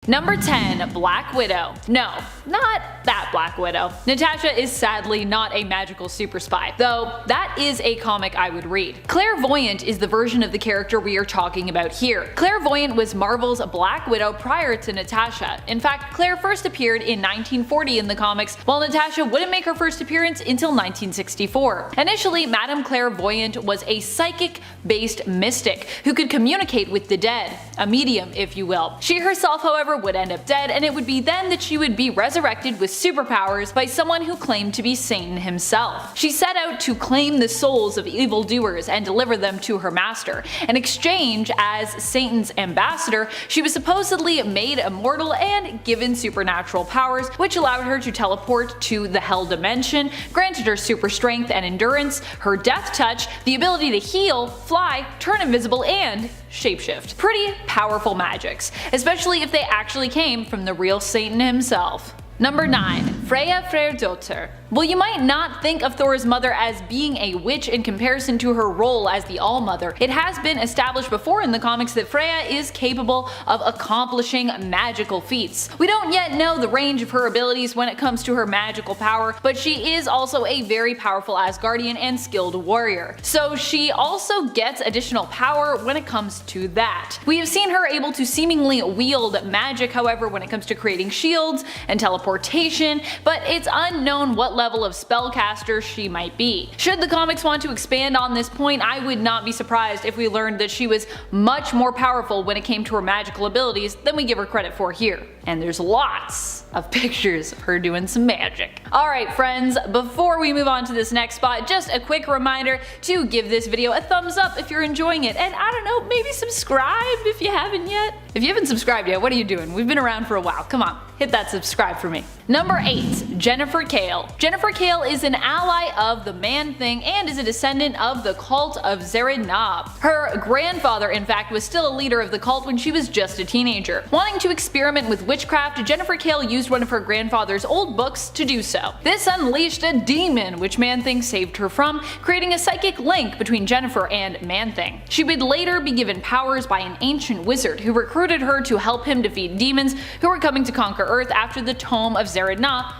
Number 10. Black Widow. No, not that Black Widow. Natasha is sadly not a magical super spy, though that is a comic I would read. Voyant is the version of the character we are talking about here. Voyant was Marvel's Black Widow prior to Natasha. In fact, Claire first appeared in 1940 in the comics, while Natasha wouldn't make her first appearance until 1964. Initially, Madame Voyant was a psychic-based mystic who could communicate with the dead, a medium if you will. She herself, however, would end up dead, and it would be then that she would be resurrected with superpowers by someone who claimed to be Satan himself. She set out to claim the souls of evildoers and deliver them to her master. In exchange, as Satan's ambassador, she was supposedly made immortal and given supernatural powers, which allowed her to teleport to the Hell Dimension, granted her super strength and endurance, her death touch, the ability to heal, fly, turn invisible, and shapeshift. Pretty powerful magics, especially if they actually came from the real Satan himself. Number 9. Freya Freyrdóttir. While you might not think of Thor's mother as being a witch in comparison to her role as the All-Mother, it has been established before in the comics that Freya is capable of accomplishing magical feats. We don't yet know the range of her abilities when it comes to her magical power, but she is also a very powerful Asgardian and skilled warrior. So she also gets additional power when it comes to that. We have seen her able to seemingly wield magic, however, when it comes to creating shields and teleportation, but it's unknown what level of spellcaster she might be. Should the comics want to expand on this point, I would not be surprised if we learned that she was much more powerful when it came to her magical abilities than we give her credit for here. And there's lots of pictures of her doing some magic. Alright friends, before we move on to this next spot, just a quick reminder to give this video a thumbs up if you're enjoying it, and I don't know, maybe subscribe if you haven't yet. If you haven't subscribed yet, what are you doing? We've been around for a while, come on, hit that subscribe for me. Number 8. Jennifer Kale. Jennifer Kale is an ally of the Man-Thing and is a descendant of the cult of Zatanna. Her grandfather, in fact, was still a leader of the cult when she was just a teenager. Wanting to experiment with witchcraft, Jennifer Kale used one of her grandfather's old books to do so. This unleashed a demon, which Man-Thing saved her from, creating a psychic link between Jennifer and Man-Thing. She would later be given powers by an ancient wizard who recruited her to help him defeat demons who were coming to conquer Earth after the Tome of Zatanna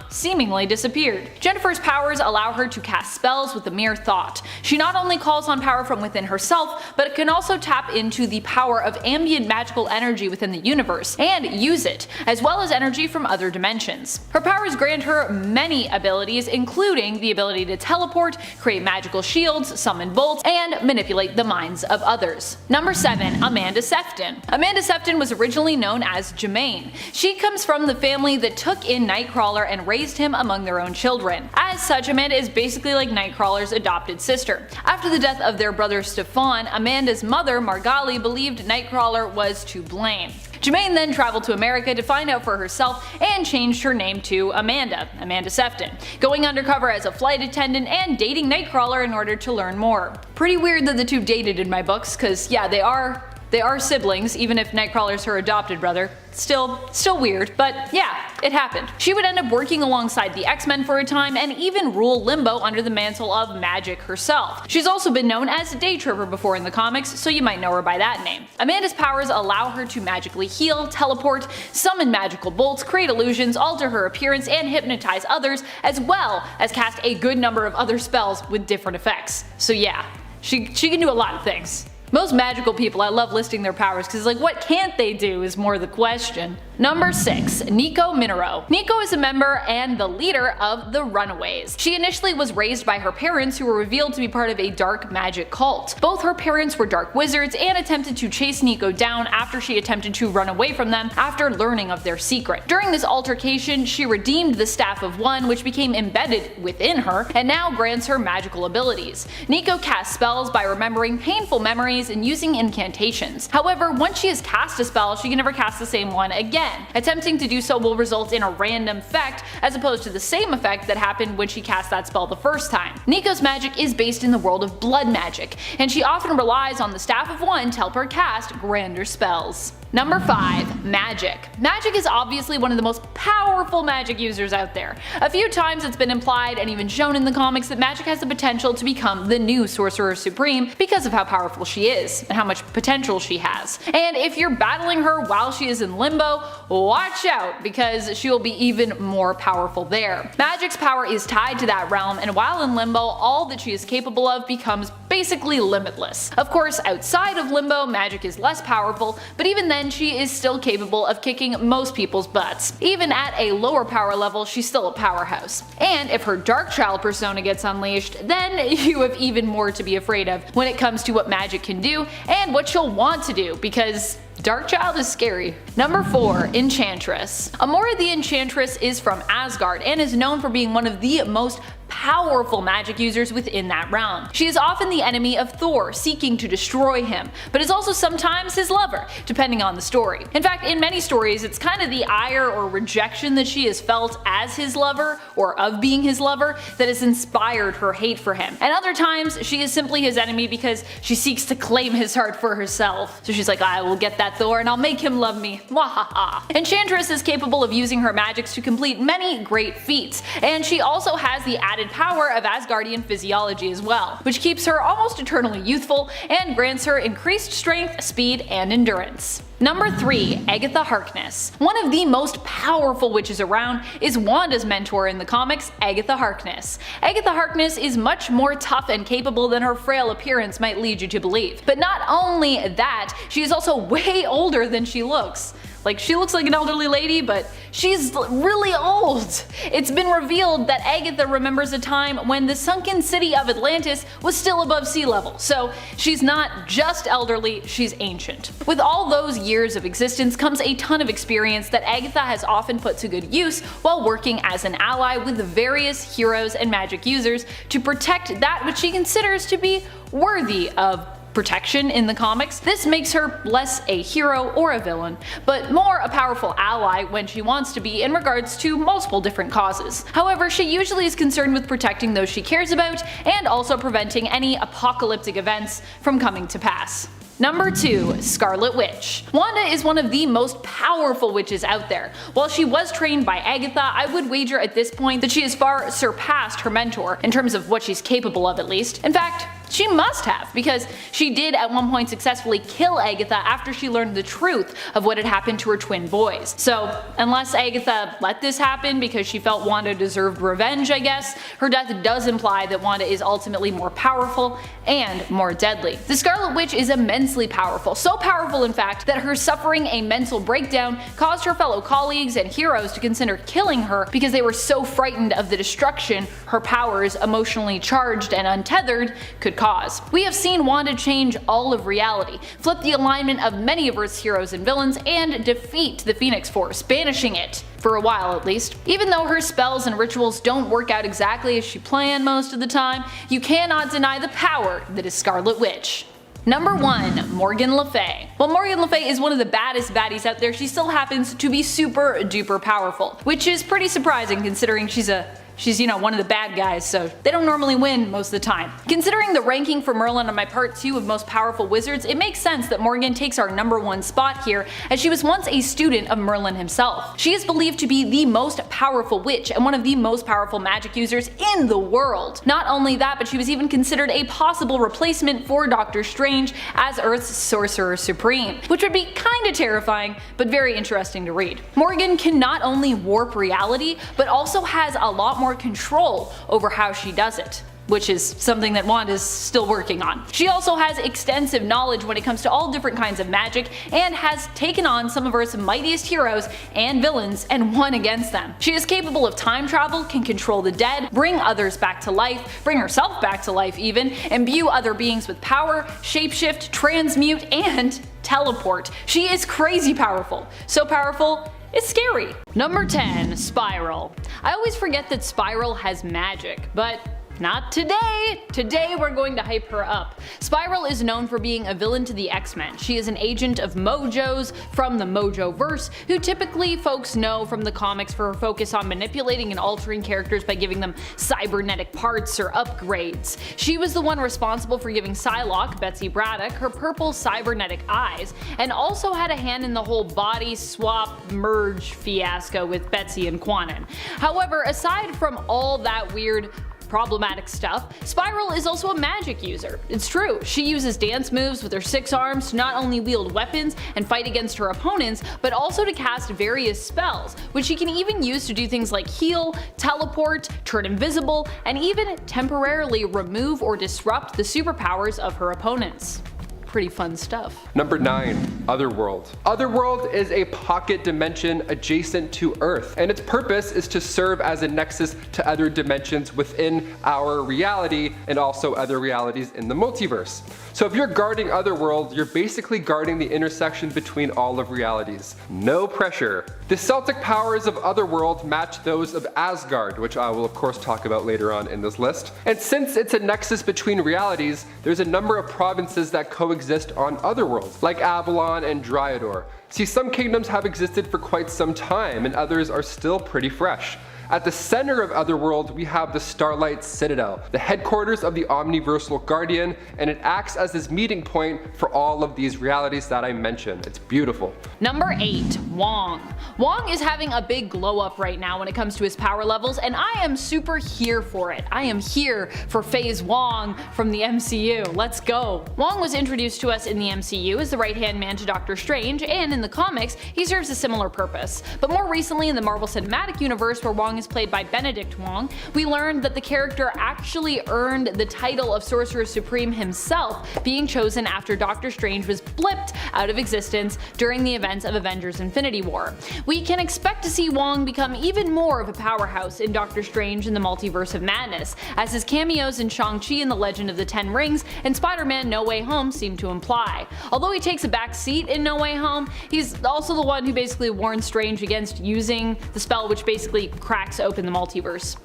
seemingly disappeared. Jennifer's powers allow her to cast spells with a mere thought. She not only calls on power from within herself, but can also tap into the power of ambient magical energy within the universe and use it, as well as energy from other dimensions. Her powers grant her many abilities, including the ability to teleport, create magical shields, summon bolts, and manipulate the minds of others. Number 7. Amanda Sefton. Amanda Sefton was originally known as Jemaine. She comes from the family that took in Nightcrawler and raised him among their own children. As such, Amanda is basically like Nightcrawler's adopted sister. After the death of their brother Stefan, Amanda's mother, Margali, believed Nightcrawler was to blame. Jemaine then traveled to America to find out for herself and changed her name to Amanda Sefton, going undercover as a flight attendant and dating Nightcrawler in order to learn more. Pretty weird that the two dated in my books, cause yeah, they are siblings, even if Nightcrawler's her adopted brother. Still weird, but yeah, it happened. She would end up working alongside the X-Men for a time and even rule Limbo under the mantle of Magik herself. She's also been known as Day Tripper before in the comics, so you might know her by that name. Amanda's powers allow her to magically heal, teleport, summon magical bolts, create illusions, alter her appearance, and hypnotize others, as well as cast a good number of other spells with different effects. So yeah, she can do a lot of things. Most magical people, I love listing their powers because like what can't they do is more the question. Number 6. Nico Minoru. Nico is a member and the leader of the Runaways. She initially was raised by her parents, who were revealed to be part of a dark magic cult. Both her parents were dark wizards and attempted to chase Nico down after she attempted to run away from them after learning of their secret. During this altercation, she redeemed the Staff of One, which became embedded within her and now grants her magical abilities. Nico casts spells by remembering painful memories and using incantations. However, once she has cast a spell, she can never cast the same one again. Attempting to do so will result in a random effect as opposed to the same effect that happened when she cast that spell the first time. Nico's magic is based in the world of blood magic, and she often relies on the Staff of One to help her cast grander spells. Number 5. Magik. Magik is obviously one of the most powerful magic users out there. A few times it's been implied and even shown in the comics that Magik has the potential to become the new Sorcerer Supreme because of how powerful she is and how much potential she has. And if you're battling her while she is in limbo, watch out because she will be even more powerful there. Magik's power is tied to that realm, and while in limbo, all that she is capable of becomes basically limitless. Of course, outside of limbo, Magik is less powerful, but even then she is still capable of kicking most people's butts. Even at a lower power level, she's still a powerhouse. And if her Dark Child persona gets unleashed, then you have even more to be afraid of when it comes to what Magik can do and what she'll want to do, because Dark Child is scary. Number 4. Enchantress. Amora the Enchantress is from Asgard and is known for being one of the most powerful magic users within that realm. She is often the enemy of Thor, seeking to destroy him, but is also sometimes his lover, depending on the story. In fact, in many stories, it's kind of the ire or rejection that she has felt as his lover, or of being his lover, that has inspired her hate for him. And other times, she is simply his enemy because she seeks to claim his heart for herself. So she's like, I will get that Thor and I'll make him love me. Wahaha. Enchantress is capable of using her magics to complete many great feats, and she also has the added power of Asgardian physiology as well, which keeps her almost eternally youthful and grants her increased strength, speed, and endurance. Number 3. Agatha Harkness. One of the most powerful witches around is Wanda's mentor in the comics, Agatha Harkness. Agatha Harkness is much more tough and capable than her frail appearance might lead you to believe. But not only that, she is also way older than she looks. Like, she looks like an elderly lady, but she's really old. It's been revealed that Agatha remembers a time when the sunken city of Atlantis was still above sea level, so she's not just elderly, she's ancient. With all those years of existence comes a ton of experience that Agatha has often put to good use while working as an ally with various heroes and magic users to protect that which she considers to be worthy of protection in the comics. This makes her less a hero or a villain, but more a powerful ally when she wants to be in regards to multiple different causes. However, she usually is concerned with protecting those she cares about and also preventing any apocalyptic events from coming to pass. Number 2. Scarlet Witch. Wanda is one of the most powerful witches out there. While she was trained by Agatha, I would wager at this point that she has far surpassed her mentor in terms of what she's capable of, at least. In fact, she must have, because she did at one point successfully kill Agatha after she learned the truth of what had happened to her twin boys. So unless Agatha let this happen because she felt Wanda deserved revenge, I guess, her death does imply that Wanda is ultimately more powerful and more deadly. The Scarlet Witch is immensely powerful, so powerful in fact that her suffering a mental breakdown caused her fellow colleagues and heroes to consider killing her because they were so frightened of the destruction her powers, emotionally charged and untethered, could cause. We have seen Wanda change all of reality, flip the alignment of many of Earth's heroes and villains, and defeat the Phoenix Force, banishing it. For a while at least. Even though her spells and rituals don't work out exactly as she planned most of the time, you cannot deny the power that is Scarlet Witch. Number 1. Morgan Le Fay. While Morgan Le Fay is one of the baddest baddies out there, she still happens to be super duper powerful, which is pretty surprising considering she's one of the bad guys, so they don't normally win most of the time. Considering the ranking for Merlin on my part 2 of most powerful wizards, it makes sense that Morgan takes our number 1 spot here, as she was once a student of Merlin himself. She is believed to be the most powerful witch and one of the most powerful magic users in the world. Not only that, but she was even considered a possible replacement for Doctor Strange as Earth's Sorcerer Supreme, which would be kinda terrifying, but very interesting to read. Morgan can not only warp reality, but also has a lot more control over how she does it, which is something that Wanda's still working on. She also has extensive knowledge when it comes to all different kinds of magic and has taken on some of Earth's mightiest heroes and villains and won against them. She is capable of time travel, can control the dead, bring others back to life, bring herself back to life even, imbue other beings with power, shapeshift, transmute, and teleport. She is crazy powerful. So powerful, it's scary. Number 10. Spiral. I always forget that Spiral has magic, but Not today! Today we're going to hype her up. Spiral is known for being a villain to the X-Men. She is an agent of Mojo's from the Mojo verse, who typically folks know from the comics for her focus on manipulating and altering characters by giving them cybernetic parts or upgrades. She was the one responsible for giving Psylocke, Betsy Braddock, her purple cybernetic eyes, and also had a hand in the whole body swap merge fiasco with Betsy and Quanon. However, aside from all that weird problematic stuff, Spiral is also a magic user. It's true, she uses dance moves with her 6 arms to not only wield weapons and fight against her opponents, but also to cast various spells, which she can even use to do things like heal, teleport, turn invisible, and even temporarily remove or disrupt the superpowers of her opponents. Pretty fun stuff. Number 9. Otherworld. Otherworld is a pocket dimension adjacent to Earth, and its purpose is to serve as a nexus to other dimensions within our reality and also other realities in the multiverse. So if you're guarding Otherworld, you're basically guarding the intersection between all of realities. No pressure. The Celtic powers of Otherworld match those of Asgard, which I will of course talk about later on in this list. And since it's a nexus between realities, there's a number of provinces that coexist on Otherworld, like Avalon and Dryador. See, some kingdoms have existed for quite some time and others are still pretty fresh. At the center of Otherworld, we have the Starlight Citadel, the headquarters of the Omniversal Guardian, and it acts as this meeting point for all of these realities that I mentioned. It's beautiful. Number 8. Wong. Wong is having a big glow up right now when it comes to his power levels, and I am super here for it. I am here for Phase Wong from the MCU. Let's go. Wong was introduced to us in the MCU as the right-hand man to Doctor Strange, and in the comics, he serves a similar purpose. But more recently in the Marvel Cinematic Universe, where Wong is played by Benedict Wong, we learned that the character actually earned the title of Sorcerer Supreme himself, being chosen after Doctor Strange was blipped out of existence during the events of Avengers Infinity War. We can expect to see Wong become even more of a powerhouse in Doctor Strange in the Multiverse of Madness, as his cameos in Shang-Chi and the Legend of the Ten Rings and Spider-Man No Way Home seem to imply. Although he takes a back seat in No Way Home, he's also the one who basically warns Strange against using the spell which basically cracks open the multiverse.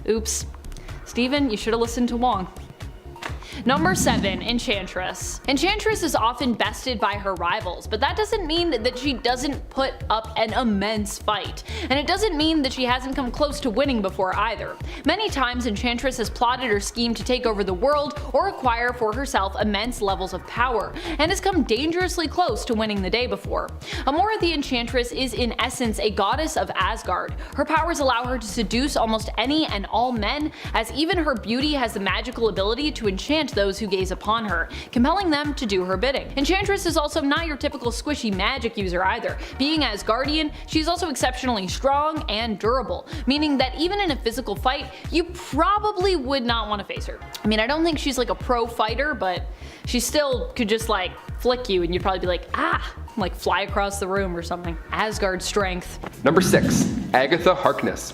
Oops. Steven, you should have listened to Wong. Number 7. Enchantress. Enchantress is often bested by her rivals, but that doesn't mean that she doesn't put up an immense fight. And it doesn't mean that she hasn't come close to winning before either. Many times Enchantress has plotted or schemed to take over the world or acquire for herself immense levels of power, and has come dangerously close to winning the day before. Amora the Enchantress is in essence a goddess of Asgard. Her powers allow her to seduce almost any and all men, as even her beauty has the magical ability to enchant those who gaze upon her, compelling them to do her bidding. Enchantress is also not your typical squishy magic user either. Being Asgardian, she's also exceptionally strong and durable, meaning that even in a physical fight, you probably would not want to face her. I mean, I don't think she's like a pro fighter, but she still could just like flick you and you'd probably be like, ah, like fly across the room or something. Asgard strength. Number 6. Agatha Harkness.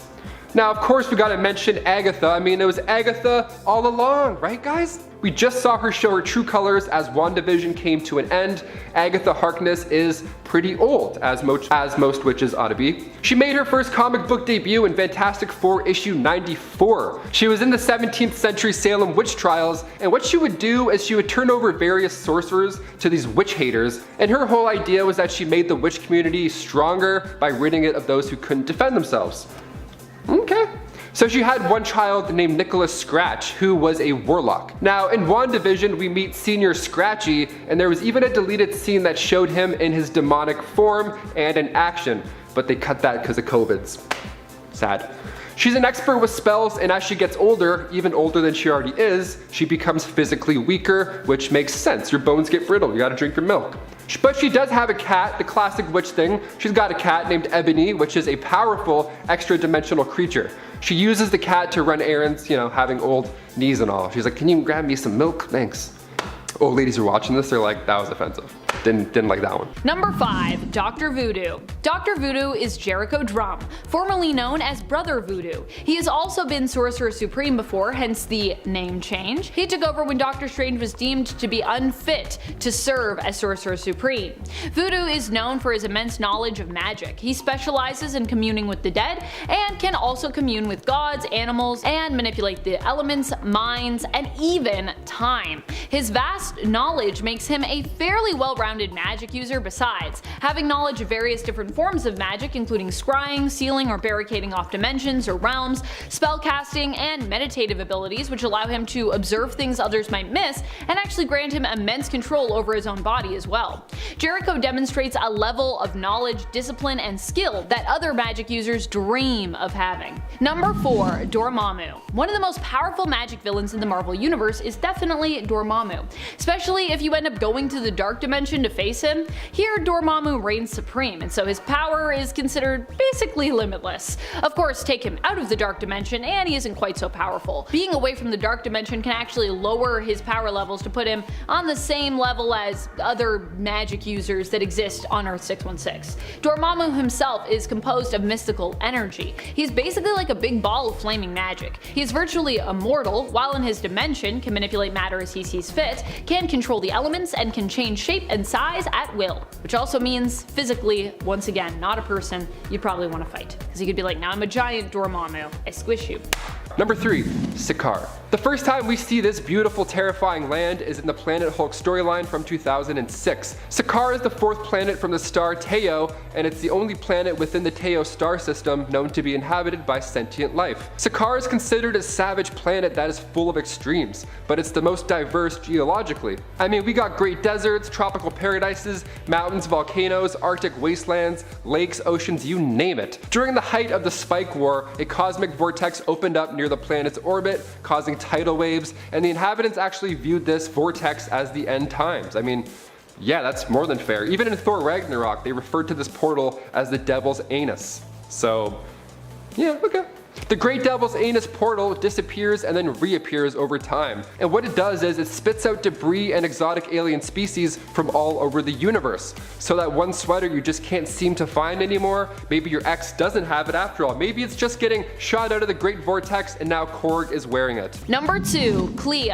Now, of course, we gotta mention Agatha. I mean, it was Agatha all along, right guys? We just saw her show her true colors as WandaVision came to an end. Agatha Harkness is pretty old, as most witches ought to be. She made her first comic book debut in Fantastic Four issue 94. She was in the 17th century Salem witch trials, and what she would do is she would turn over various sorcerers to these witch haters, and her whole idea was that she made the witch community stronger by ridding it of those who couldn't defend themselves. Okay. So she had one child named Nicholas Scratch, who was a warlock. Now in WandaVision we meet Senior Scratchy, and there was even a deleted scene that showed him in his demonic form and in action, but they cut that because of COVIDs. Sad. She's an expert with spells, and as she gets older, even older than she already is, she becomes physically weaker, which makes sense. Your bones get brittle, you gotta drink your milk. But she does have a cat, the classic witch thing. She's got a cat named Ebony, which is a powerful extra-dimensional creature. She uses the cat to run errands, you know, having old knees and all. She's like, can you grab me some milk? Thanks. Old ladies who are watching this, they're like, that was offensive. Didn't like that one. Number 5. Dr. Voodoo. Dr. Voodoo is Jericho Drumm, formerly known as Brother Voodoo. He has also been Sorcerer Supreme before, hence the name change. He took over when Doctor Strange was deemed to be unfit to serve as Sorcerer Supreme. Voodoo is known for his immense knowledge of magic. He specializes in communing with the dead and can also commune with gods, animals, and manipulate the elements, minds, and even time. His vast knowledge makes him a fairly well-rounded magic user besides having knowledge of various different forms of magic, including scrying, sealing or barricading off dimensions or realms, spellcasting, and meditative abilities which allow him to observe things others might miss and actually grant him immense control over his own body as well. Jericho demonstrates a level of knowledge, discipline, and skill that other magic users dream of having. Number 4. Dormammu. One of the most powerful magic villains in the Marvel Universe is definitely Dormammu, especially if you end up going to the Dark Dimension to face him. Here, Dormammu reigns supreme, and so his power is considered basically limitless. Of course, take him out of the Dark Dimension and he isn't quite so powerful. Being away from the Dark Dimension can actually lower his power levels to put him on the same level as other magic users that exist on Earth 616. Dormammu himself is composed of mystical energy. He's basically like a big ball of flaming magic. He is virtually immortal, while in his dimension can manipulate matter as he sees fit, can control the elements, and can change shape and size at will. Which also means physically, once again, not a person you'd probably want to fight. Because he could be like, now I'm a giant Dormammu, I squish you. Number 3. Sakaar. The first time we see this beautiful, terrifying land is in the Planet Hulk storyline from 2006. Sakaar is the 4th planet from the star Teo, and it's the only planet within the Teo star system known to be inhabited by sentient life. Sakaar is considered a savage planet that is full of extremes, but it's the most diverse geologically. I mean, we got great deserts, tropical paradises, mountains, volcanoes, arctic wastelands, lakes, oceans, you name it. During the height of the Spike War, a cosmic vortex opened up near the planet's orbit, causing tidal waves, and the inhabitants actually viewed this vortex as the end times. I mean, yeah, that's more than fair. Even in Thor Ragnarok, they referred to this portal as the Devil's Anus. So, yeah, okay. The Great Devil's Anus portal disappears and then reappears over time, and what it does is it spits out debris and exotic alien species from all over the universe. So that one sweater you just can't seem to find anymore, maybe your ex doesn't have it after all, maybe it's just getting shot out of the Great Vortex and now Korg is wearing it. Number 2. Clea.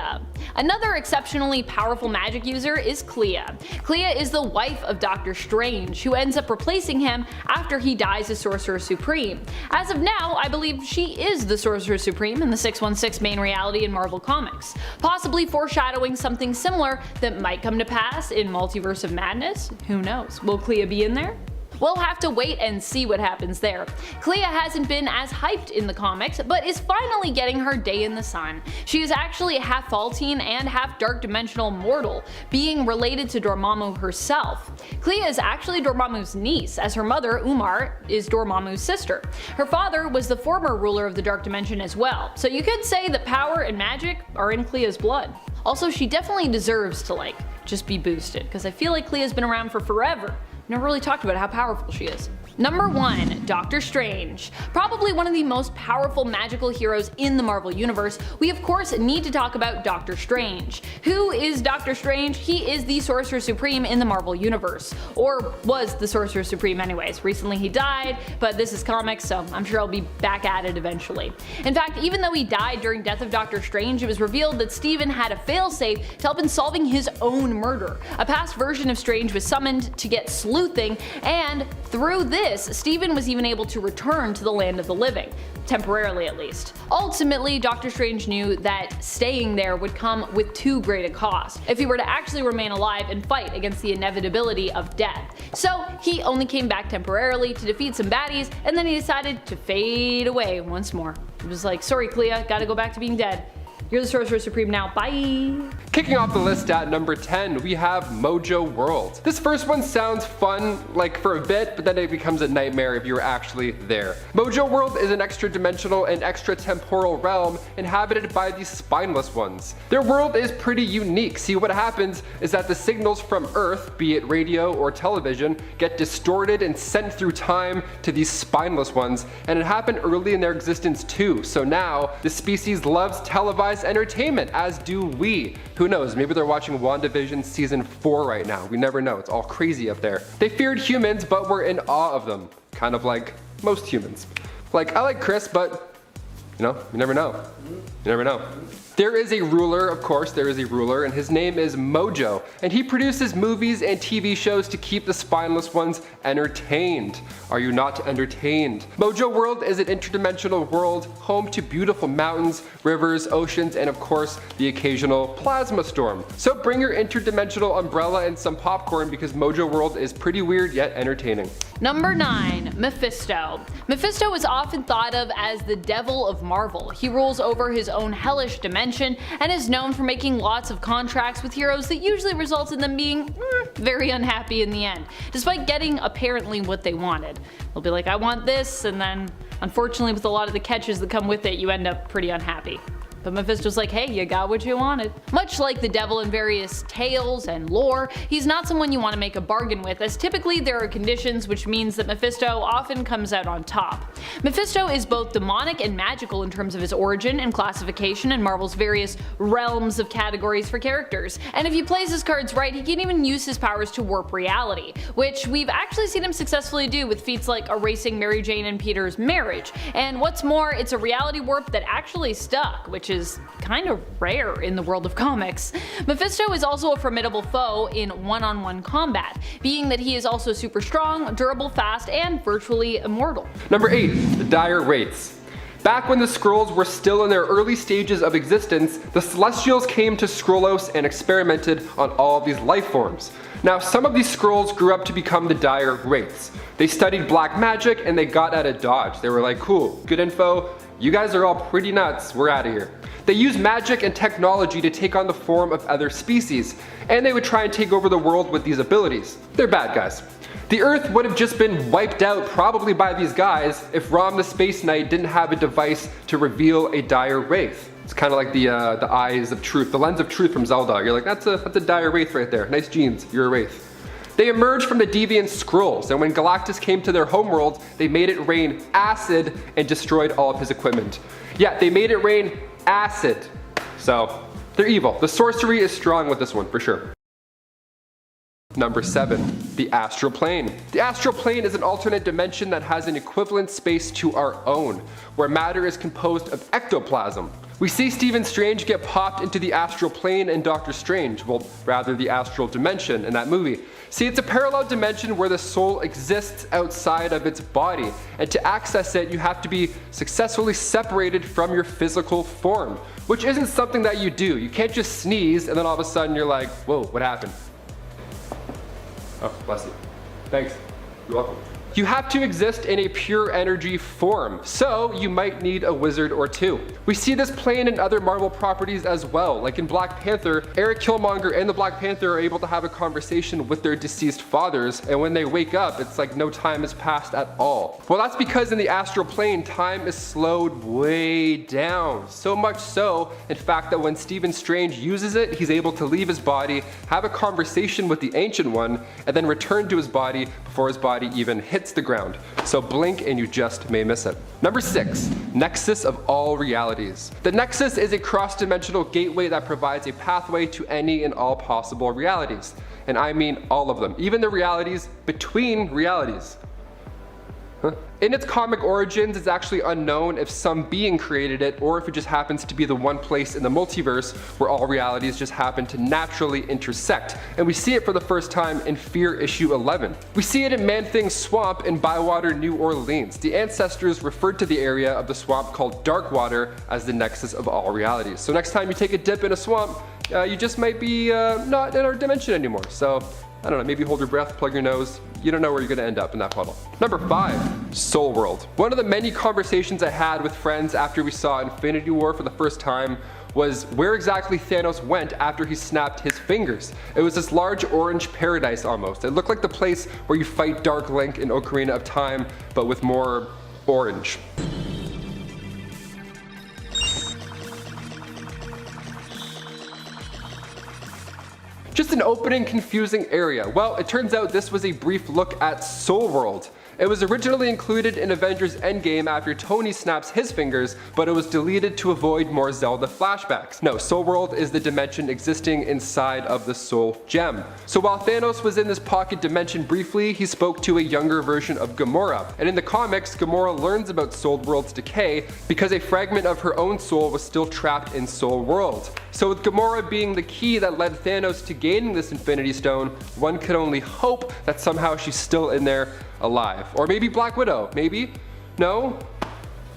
Another exceptionally powerful magic user is Clea. Clea is the wife of Doctor Strange, who ends up replacing him after he dies as Sorcerer Supreme. As of now, I believe she is the Sorcerer Supreme in the 616 main reality in Marvel Comics, possibly foreshadowing something similar that might come to pass in Multiverse of Madness. Who knows? Will Clea be in there? We'll have to wait and see what happens there. Clea hasn't been as hyped in the comics, but is finally getting her day in the sun. She is actually half Faultine and half Dark Dimensional mortal, being related to Dormammu herself. Clea is actually Dormammu's niece, as her mother, Umar, is Dormammu's sister. Her father was the former ruler of the Dark Dimension as well, so you could say that power and magic are in Clea's blood. Also, she definitely deserves to just be boosted, because I feel like Clea's been around for forever. Never really talked about how powerful she is. Number 1. Doctor Strange. Probably one of the most powerful magical heroes in the Marvel Universe, we of course need to talk about Doctor Strange. Who is Doctor Strange? He is the Sorcerer Supreme in the Marvel Universe. Or was the Sorcerer Supreme anyways. Recently he died, but this is comics, so I'm sure I'll be back at it eventually. In fact, even though he died during Death of Doctor Strange, it was revealed that Stephen had a failsafe to help in solving his own murder. A past version of Strange was summoned to get sleuthing, and through this, Stephen was even able to return to the land of the living. Temporarily at least. Ultimately, Doctor Strange knew that staying there would come with too great a cost if he were to actually remain alive and fight against the inevitability of death. So he only came back temporarily to defeat some baddies, and then he decided to fade away once more. He was like, sorry Clea, gotta go back to being dead. You're the Sorcerer Supreme now, bye! Kicking off the list at number 10, we have Mojo World. This first one sounds fun, for a bit, but then it becomes a nightmare if you're actually there. Mojo World is an extra-dimensional and extra-temporal realm inhabited by the Spineless Ones. Their world is pretty unique. See, what happens is that the signals from Earth, be it radio or television, get distorted and sent through time to these Spineless Ones, and it happened early in their existence too, so now the species loves televising as entertainment, as do we. Who knows, maybe they're watching WandaVision season 4 right now. We never know, it's all crazy up there. They feared humans, but were in awe of them. Kind of like most humans. Like, I like Chris, but you know, you never know. You never know. There is a ruler, of course, there is a ruler, and his name is Mojo, and he produces movies and TV shows to keep the spineless ones entertained. Are you not entertained? Mojo World is an interdimensional world home to beautiful mountains, rivers, oceans, and of course, the occasional plasma storm. So bring your interdimensional umbrella and some popcorn because Mojo World is pretty weird yet entertaining. Number 9. Mephisto. Mephisto is often thought of as the devil of Marvel. He rules over his own hellish dimension and is known for making lots of contracts with heroes that usually result in them being very unhappy in the end, despite getting apparently what they wanted. They'll be like, I want this, and then unfortunately with a lot of the catches that come with it, you end up pretty unhappy. But Mephisto's like, hey, you got what you wanted. Much like the devil in various tales and lore, he's not someone you want to make a bargain with, as typically there are conditions, which means that Mephisto often comes out on top. Mephisto is both demonic and magical in terms of his origin and classification in Marvel's various realms of categories for characters. And if he plays his cards right, he can even use his powers to warp reality, which we've actually seen him successfully do with feats like erasing Mary Jane and Peter's marriage. And what's more, it's a reality warp that actually stuck, which is kind of rare in the world of comics. Mephisto is also a formidable foe in one-on-one combat, being that he is also super strong, durable, fast, and virtually immortal. Number 8. The Dire Wraiths. Back when the Skrulls were still in their early stages of existence, the Celestials came to Skrullos and experimented on all of these life forms. Now, some of these Skrulls grew up to become the Dire Wraiths. They studied black magic and they got out of Dodge. They were like, cool, good info, you guys are all pretty nuts, we're out of here. They used magic and technology to take on the form of other species, and they would try and take over the world with these abilities. They're bad guys. The Earth would have just been wiped out probably by these guys if Rom the Space Knight didn't have a device to reveal a Dire Wraith. It's kind of like the eyes of truth, the lens of truth from Zelda. You're like, that's a Dire Wraith right there. Nice genes, you're a Wraith. They emerged from the deviant Skrulls, and when Galactus came to their homeworld, they made it rain acid and destroyed all of his equipment. Yeah, they made it rain acid. So, they're evil. The sorcery is strong with this one, for sure. Number 7. The Astral Plane. The Astral Plane is an alternate dimension that has an equivalent space to our own, where matter is composed of ectoplasm. We see Stephen Strange get popped into the Astral Plane in Doctor Strange, well, rather the Astral Dimension in that movie. See, it's a parallel dimension where the soul exists outside of its body, and to access it, you have to be successfully separated from your physical form, which isn't something that you do. You can't just sneeze and then all of a sudden you're like, whoa, what happened? Oh, bless you. Thanks. You're welcome. You have to exist in a pure energy form, so you might need a wizard or two. We see this plane in other Marvel properties as well, like in Black Panther, Eric Killmonger and the Black Panther are able to have a conversation with their deceased fathers, and when they wake up, it's like no time has passed at all. Well, that's because in the Astral Plane, time is slowed way down. So much so, in fact, that when Stephen Strange uses it, he's able to leave his body, have a conversation with the Ancient One, and then return to his body before his body even hits the ground. So blink and you just may miss it. Number 6. Nexus of All Realities. The Nexus is a cross-dimensional gateway that provides a pathway to any and all possible realities. And I mean all of them, even the realities between realities. In its comic origins, it's actually unknown if some being created it or if it just happens to be the one place in the multiverse where all realities just happen to naturally intersect. And we see it for the first time in Fear issue 11. We see it in Man-Thing's swamp in Bywater, New Orleans. The ancestors referred to the area of the swamp called Darkwater as the Nexus of All Realities. So next time you take a dip in a swamp, you just might be not in our dimension anymore. So I don't know, maybe hold your breath, plug your nose. You don't know where you're gonna end up in that puddle. Number 5, Soul World. One of the many conversations I had with friends after we saw Infinity War for the first time was where exactly Thanos went after he snapped his fingers. It was this large orange paradise almost. It looked like the place where you fight Dark Link in Ocarina of Time, but with more orange. Just an opening, confusing area. Well, it turns out this was a brief look at Soul World. It was originally included in Avengers Endgame after Tony snaps his fingers, but it was deleted to avoid more Zelda flashbacks. No, Soul World is the dimension existing inside of the Soul Gem. So while Thanos was in this pocket dimension briefly, he spoke to a younger version of Gamora. And in the comics, Gamora learns about Soul World's decay because a fragment of her own soul was still trapped in Soul World. So with Gamora being the key that led Thanos to gaining this Infinity Stone, one could only hope that somehow she's still in there alive. Or maybe Black Widow, maybe? No?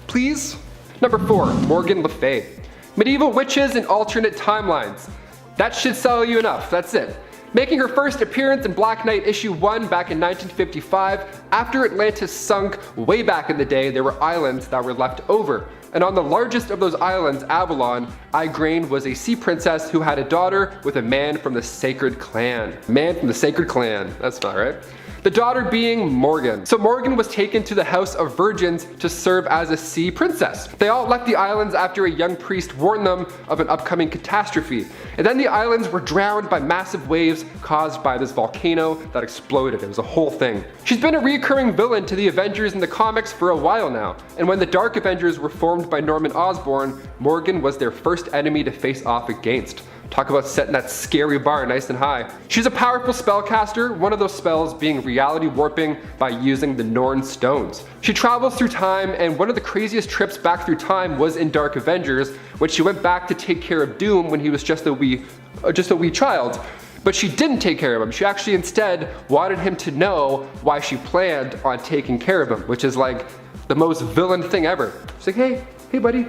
Please? Number 4, Morgan Le Fay. Medieval witches in alternate timelines. That should sell you enough, that's it. Making her first appearance in Black Knight issue 1 back in 1955, after Atlantis sunk way back in the day, there were islands that were left over. And on the largest of those islands, Avalon, Igraine was a sea princess who had a daughter with a man from the Sacred Clan. Man from the Sacred Clan, that's not right. The daughter being Morgan. So Morgan was taken to the House of Virgins to serve as a sea princess. They all left the islands after a young priest warned them of an upcoming catastrophe. And then the islands were drowned by massive waves caused by this volcano that exploded. It was a whole thing. She's been a recurring villain to the Avengers in the comics for a while now. And when the Dark Avengers were formed by Norman Osborn, Morgan was their first enemy to face off against. Talk about setting that scary bar nice and high. She's a powerful spellcaster, one of those spells being reality warping by using the Norn stones. She travels through time, and one of the craziest trips back through time was in Dark Avengers, when she went back to take care of Doom when he was just a wee child. But she didn't take care of him. She actually instead wanted him to know why she planned on taking care of him, which is like the most villain thing ever. She's like, hey buddy,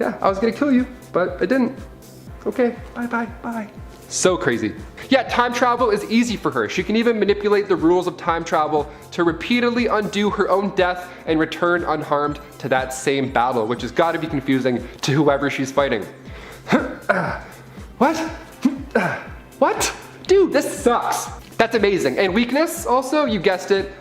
yeah, I was gonna kill you, but I didn't. Okay, bye. So crazy. Yeah, time travel is easy for her. She can even manipulate the rules of time travel to repeatedly undo her own death and return unharmed to that same battle, which has got to be confusing to whoever she's fighting. What? What? Dude, this sucks. That's amazing. And weakness also, you guessed it,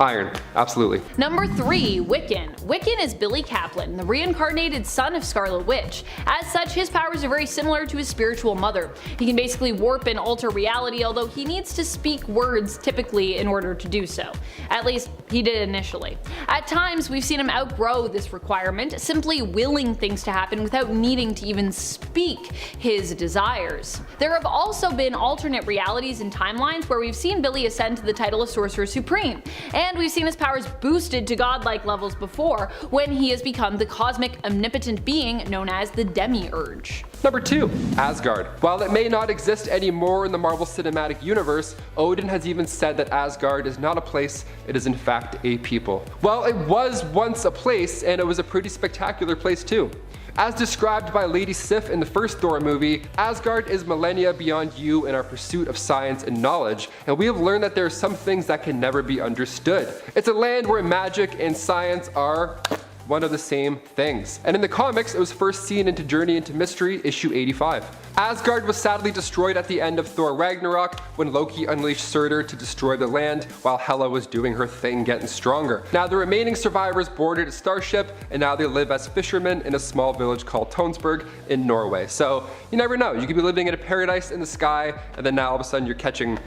iron, absolutely. Number 3, Wiccan. Wiccan is Billy Kaplan, the reincarnated son of Scarlet Witch. As such, his powers are very similar to his spiritual mother. He can basically warp and alter reality, although he needs to speak words typically in order to do so. At least, he did initially. At times, we've seen him outgrow this requirement, simply willing things to happen without needing to even speak his desires. There have also been alternate realities and timelines where we've seen Billy ascend to the title of Sorcerer Supreme. And we've seen his powers boosted to godlike levels before, when he has become the cosmic omnipotent being known as the Demiurge. Number 2, Asgard. While it may not exist anymore in the Marvel Cinematic Universe, Odin has even said that Asgard is not a place, it is in fact a people. Well, it was once a place, and it was a pretty spectacular place too. As described by Lady Sif in the first Thor movie, Asgard is millennia beyond you in our pursuit of science and knowledge, and we have learned that there are some things that can never be understood. It's a land where magic and science are one of the same things. And in the comics, it was first seen in Journey into Mystery, issue 85. Asgard was sadly destroyed at the end of Thor Ragnarok when Loki unleashed Surtur to destroy the land while Hela was doing her thing getting stronger. Now the remaining survivors boarded a starship, and now they live as fishermen in a small village called Tonsberg in Norway. So you never know, you could be living in a paradise in the sky, and then now all of a sudden you're catching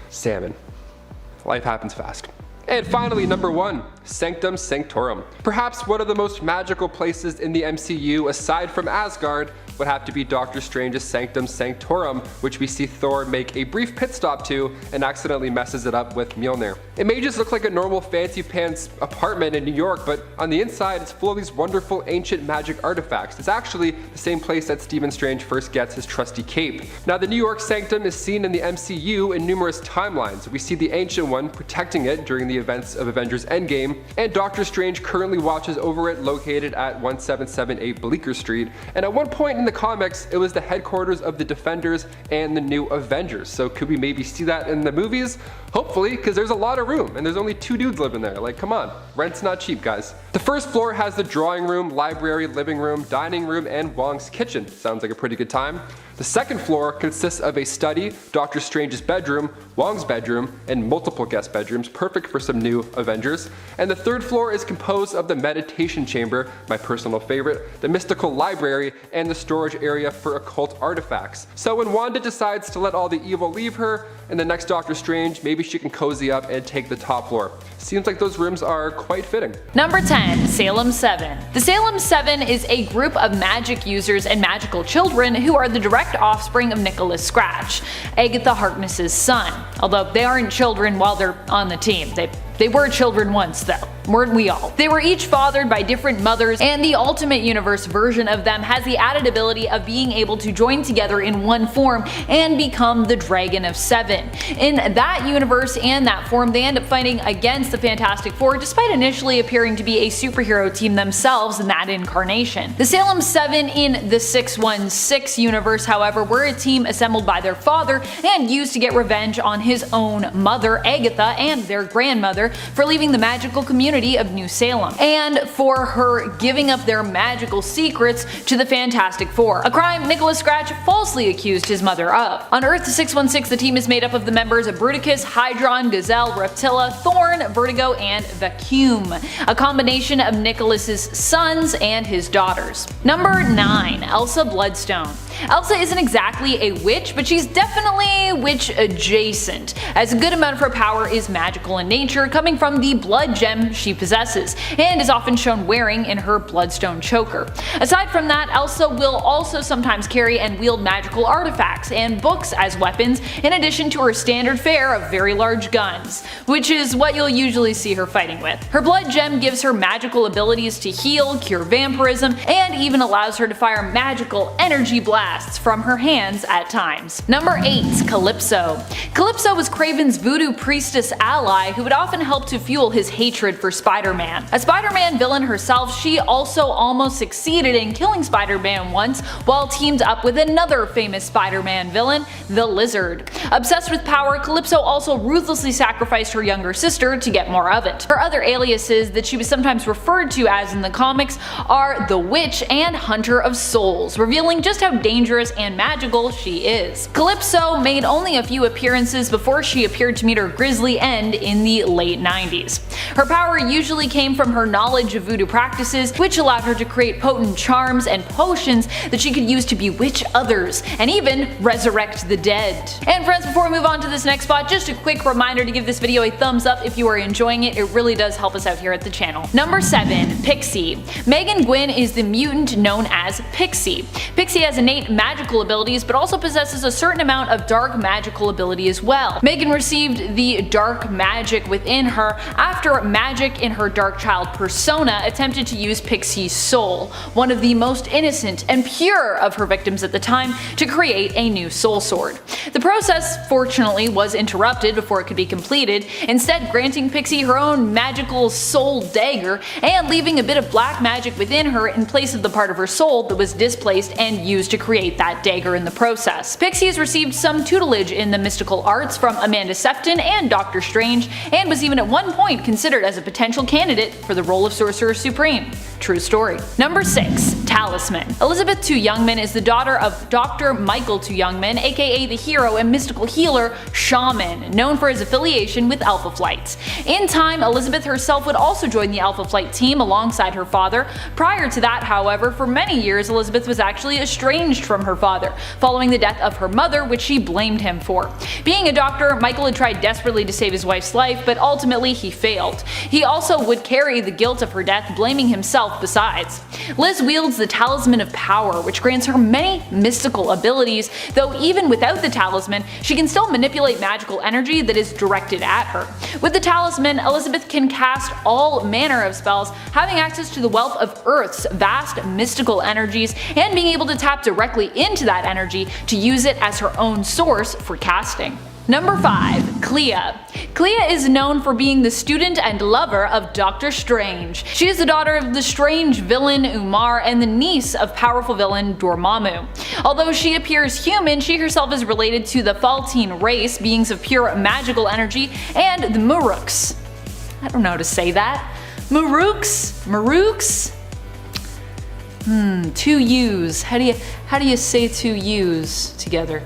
salmon. Life happens fast. And finally, number 1, Sanctum Sanctorum. Perhaps one of the most magical places in the MCU aside from Asgard would have to be Doctor Strange's Sanctum Sanctorum, which we see Thor make a brief pit stop to and accidentally messes it up with Mjolnir. It may just look like a normal fancy pants apartment in New York, but on the inside it's full of these wonderful ancient magic artifacts. It's actually the same place that Stephen Strange first gets his trusty cape. Now the New York Sanctum is seen in the MCU in numerous timelines. We see the ancient one protecting it during the events of Avengers Endgame, and Doctor Strange currently watches over it located at 1778 Bleecker Street, and at one point in the comics it was the headquarters of the Defenders and the New Avengers. So could we maybe see that in the movies? Hopefully, because there's a lot of room and there's only 2 dudes living there. Like, come on, rent's not cheap, guys. The first floor has the drawing room, library, living room, dining room, and Wong's kitchen. Sounds like a pretty good time. The second floor consists of a study, Doctor Strange's bedroom, Wong's bedroom, and multiple guest bedrooms, perfect for some new Avengers. And the third floor is composed of the meditation chamber, my personal favorite, the mystical library, and the storage area for occult artifacts. So when Wanda decides to let all the evil leave her, in the next Doctor Strange, maybe she can cozy up and take the top floor. Seems like those rooms are quite fitting. Number 10. Salem 7. The Salem 7 is a group of magic users and magical children who are the direct offspring of Nicholas Scratch, Agatha Harkness's son. Although they aren't children while they're on the team. They were children once though, weren't we all? They were each fathered by different mothers, and the Ultimate Universe version of them has the added ability of being able to join together in one form and become the Dragon of Seven. In that universe and that form, they end up fighting against the Fantastic Four despite initially appearing to be a superhero team themselves in that incarnation. The Salem 7 in the 616 universe, however, were a team assembled by their father and used to get revenge on his own mother, Agatha, and their grandmother for leaving the magical community of New Salem, and for her giving up their magical secrets to the Fantastic Four, a crime Nicholas Scratch falsely accused his mother of. On Earth 616, the team is made up of the members of Bruticus, Hydron, Gazelle, Reptilla, Thorn, Vertigo, and Vacuum, a combination of Nicholas's sons and his daughters. Number 9. Elsa Bloodstone. Elsa isn't exactly a witch, but she's definitely witch adjacent, as a good amount of her power is magical in nature, coming from the blood gem she possesses, and is often shown wearing in her bloodstone choker. Aside from that, Elsa will also sometimes carry and wield magical artifacts and books as weapons, in addition to her standard fare of very large guns, which is what you'll usually see her fighting with. Her blood gem gives her magical abilities to heal, cure vampirism, and even allows her to fire magical energy blasts from her hands at times. Number 8. Calypso. Calypso was Kraven's voodoo priestess ally who would often help to fuel his hatred for Spider-Man. A Spider-Man villain herself, she also almost succeeded in killing Spider-Man once while teamed up with another famous Spider-Man villain, the Lizard. Obsessed with power, Calypso also ruthlessly sacrificed her younger sister to get more of it. Her other aliases that she was sometimes referred to as in the comics are the Witch and Hunter of Souls, revealing just how dangerous and magical she is. Calypso made only a few appearances before she appeared to meet her grisly end in the late 90s. Her power usually came from her knowledge of voodoo practices, which allowed her to create potent charms and potions that she could use to bewitch others, and even resurrect the dead. And friends, before we move on to this next spot, just a quick reminder to give this video a thumbs up if you are enjoying it. It really does help us out here at the channel. Number 7. Pixie. Megan Gwyn is the mutant known as Pixie. Pixie has innate magical abilities, but also possesses a certain amount of dark magical ability as well. Megan received the dark magic within her after Magik in her Dark Child persona attempted to use Pixie's soul, one of the most innocent and pure of her victims at the time, to create a new soul sword. The process, fortunately, was interrupted before it could be completed, instead granting Pixie her own magical soul dagger and leaving a bit of black magic within her in place of the part of her soul that was displaced and used to create that dagger in the process. Pixie has received some tutelage in the mystical arts from Amanda Sefton and Doctor Strange, and was even at one point considered as a potential candidate for the role of Sorcerer Supreme. True story. Number 6. Talisman. Elizabeth Tu Youngman is the daughter of Dr. Michael Tu Youngman, aka the hero and mystical healer Shaman, known for his affiliation with Alpha Flight. In time, Elizabeth herself would also join the Alpha Flight team alongside her father. Prior to that, however, for many years Elizabeth was actually estranged from her father, following the death of her mother, which she blamed him for. Being a doctor, Michael had tried desperately to save his wife's life, but ultimately he failed. He also would carry the guilt of her death, blaming himself besides. Liz wields the Talisman of Power, which grants her many mystical abilities, though even without the talisman, she can still manipulate magical energy that is directed at her. With the talisman, Elizabeth can cast all manner of spells, having access to the wealth of Earth's vast mystical energies, and being able to tap directly into that energy to use it as her own source for casting. Number 5. Clea. Clea is known for being the student and lover of Doctor Strange. She is the daughter of the strange villain Umar and the niece of powerful villain Dormammu. Although she appears human, she herself is related to the Faltine race, beings of pure magical energy, and the Muruks. I don't know how to say that. Muruks? Two U's. How do you say two U's together?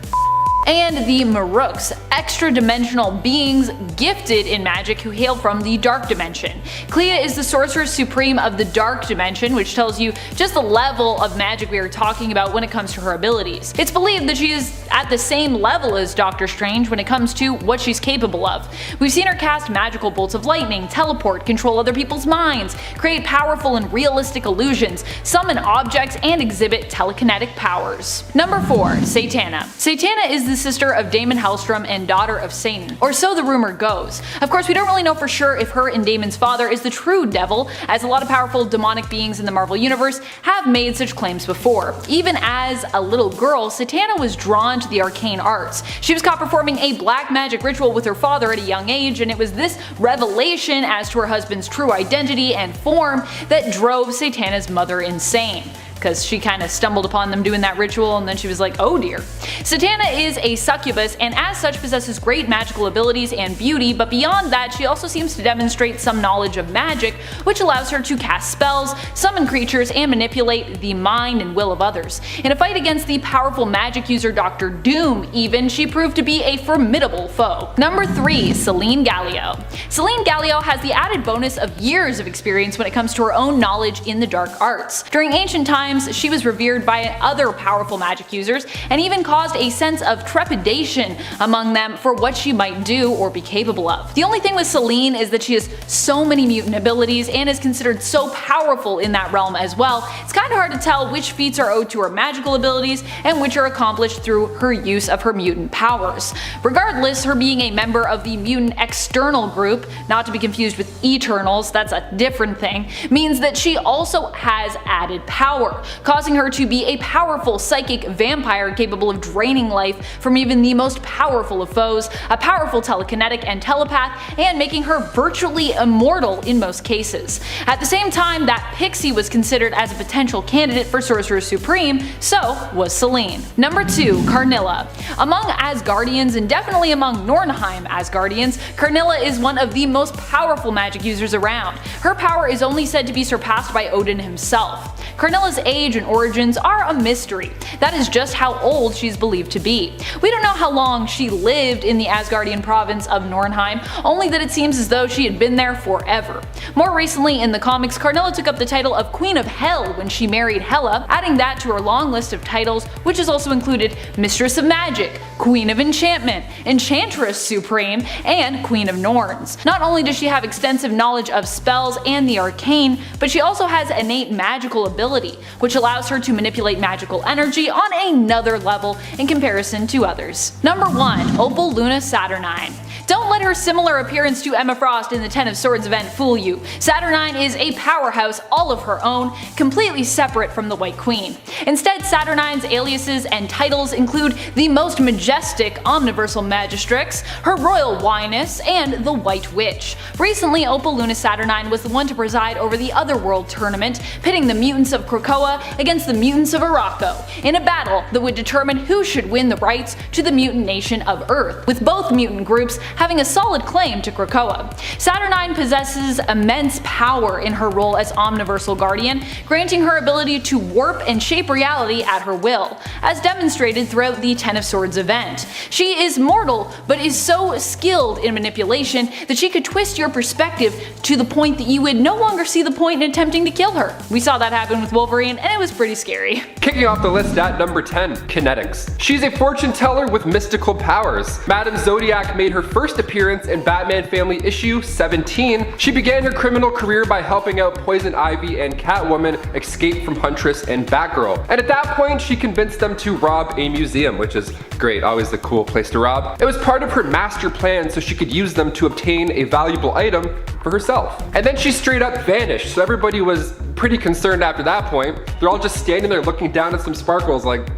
And the Maruks, extra-dimensional beings gifted in magic who hail from the Dark Dimension. Clea is the Sorcerer Supreme of the Dark Dimension, which tells you just the level of magic we are talking about when it comes to her abilities. It's believed that she is at the same level as Doctor Strange when it comes to what she's capable of. We've seen her cast magical bolts of lightning, teleport, control other people's minds, create powerful and realistic illusions, summon objects, and exhibit telekinetic powers. Number 4. Zatanna. Zatanna is the sister of Damon Hellstrom and daughter of Satan, or so the rumor goes. Of course, we don't really know for sure if her and Damon's father is the true devil, as a lot of powerful demonic beings in the Marvel Universe have made such claims before. Even as a little girl, Zatanna was drawn to the arcane arts. She was caught performing a black magic ritual with her father at a young age, and it was this revelation as to her husband's true identity and form that drove Zatanna's mother insane, because she kind of stumbled upon them doing that ritual and then she was like, oh dear. Zatanna is a succubus and as such possesses great magical abilities and beauty, but beyond that she also seems to demonstrate some knowledge of magic, which allows her to cast spells, summon creatures, and manipulate the mind and will of others. In a fight against the powerful magic user Dr. Doom even, she proved to be a formidable foe. Number 3. Selene Gallio. Selene Gallio has the added bonus of years of experience when it comes to her own knowledge in the dark arts. During ancient times, she was revered by other powerful magic users and even caused a sense of trepidation among them for what she might do or be capable of. The only thing with Selene is that she has so many mutant abilities and is considered so powerful in that realm as well. It's kind of hard to tell which feats are owed to her magical abilities and which are accomplished through her use of her mutant powers. Regardless, her being a member of the mutant external group, not to be confused with Eternals, that's a different thing, means that she also has added power, causing her to be a powerful psychic vampire capable of draining life from even the most powerful of foes, a powerful telekinetic and telepath, and making her virtually immortal in most cases. At the same time that Pixie was considered as a potential candidate for Sorcerer Supreme, so was Selene. Number 2. Karnilla. Among Asgardians, and definitely among Nornheim Asgardians, Karnilla is one of the most powerful magic users around. Her power is only said to be surpassed by Odin himself. Karnilla's age and origins are a mystery. That is just how old she's believed to be. We don't know how long she lived in the Asgardian province of Nornheim, only that it seems as though she had been there forever. More recently in the comics, Karnilla took up the title of Queen of Hell when she married Hela, adding that to her long list of titles, which has also included Mistress of Magic, Queen of Enchantment, Enchantress Supreme, and Queen of Norns. Not only does she have extensive knowledge of spells and the arcane, but she also has innate magical ability, which allows her to manipulate magical energy on another level in comparison to others. Number 1. Opal Luna Saturnine. Don't let her similar appearance to Emma Frost in the Ten of Swords event fool you. Saturnine is a powerhouse all of her own, completely separate from the White Queen. Instead, Saturnine's aliases and titles include the Most Majestic Omniversal Magistrix, Her Royal Highness, and the White Witch. Recently, Opal Luna Saturnine was the one to preside over the Otherworld tournament, pitting the mutants of Krakoa against the mutants of Araco, in a battle that would determine who should win the rights to the mutant nation of Earth, with both mutant groups having a solid claim to Krakoa. Saturnine possesses immense power in her role as Omniversal Guardian, granting her ability to warp and shape reality at her will, as demonstrated throughout the Ten of Swords event. She is mortal, but is so skilled in manipulation that she could twist your perspective to the point that you would no longer see the point in attempting to kill her. We saw that happen with Wolverine, and it was pretty scary. Kicking off the list at number 10, Kinetics. She's a fortune teller with mystical powers. Madame Zodiac made her first appearance in Batman Family issue 17. She began her criminal career by helping out Poison Ivy and Catwoman escape from Huntress and Batgirl. And at that point, she convinced them to rob a museum, which is great, always a cool place to rob. It was part of her master plan so she could use them to obtain a valuable item for herself. And then she straight up vanished, so everybody was pretty concerned after that point. They're all just standing there looking down at some sparkles like,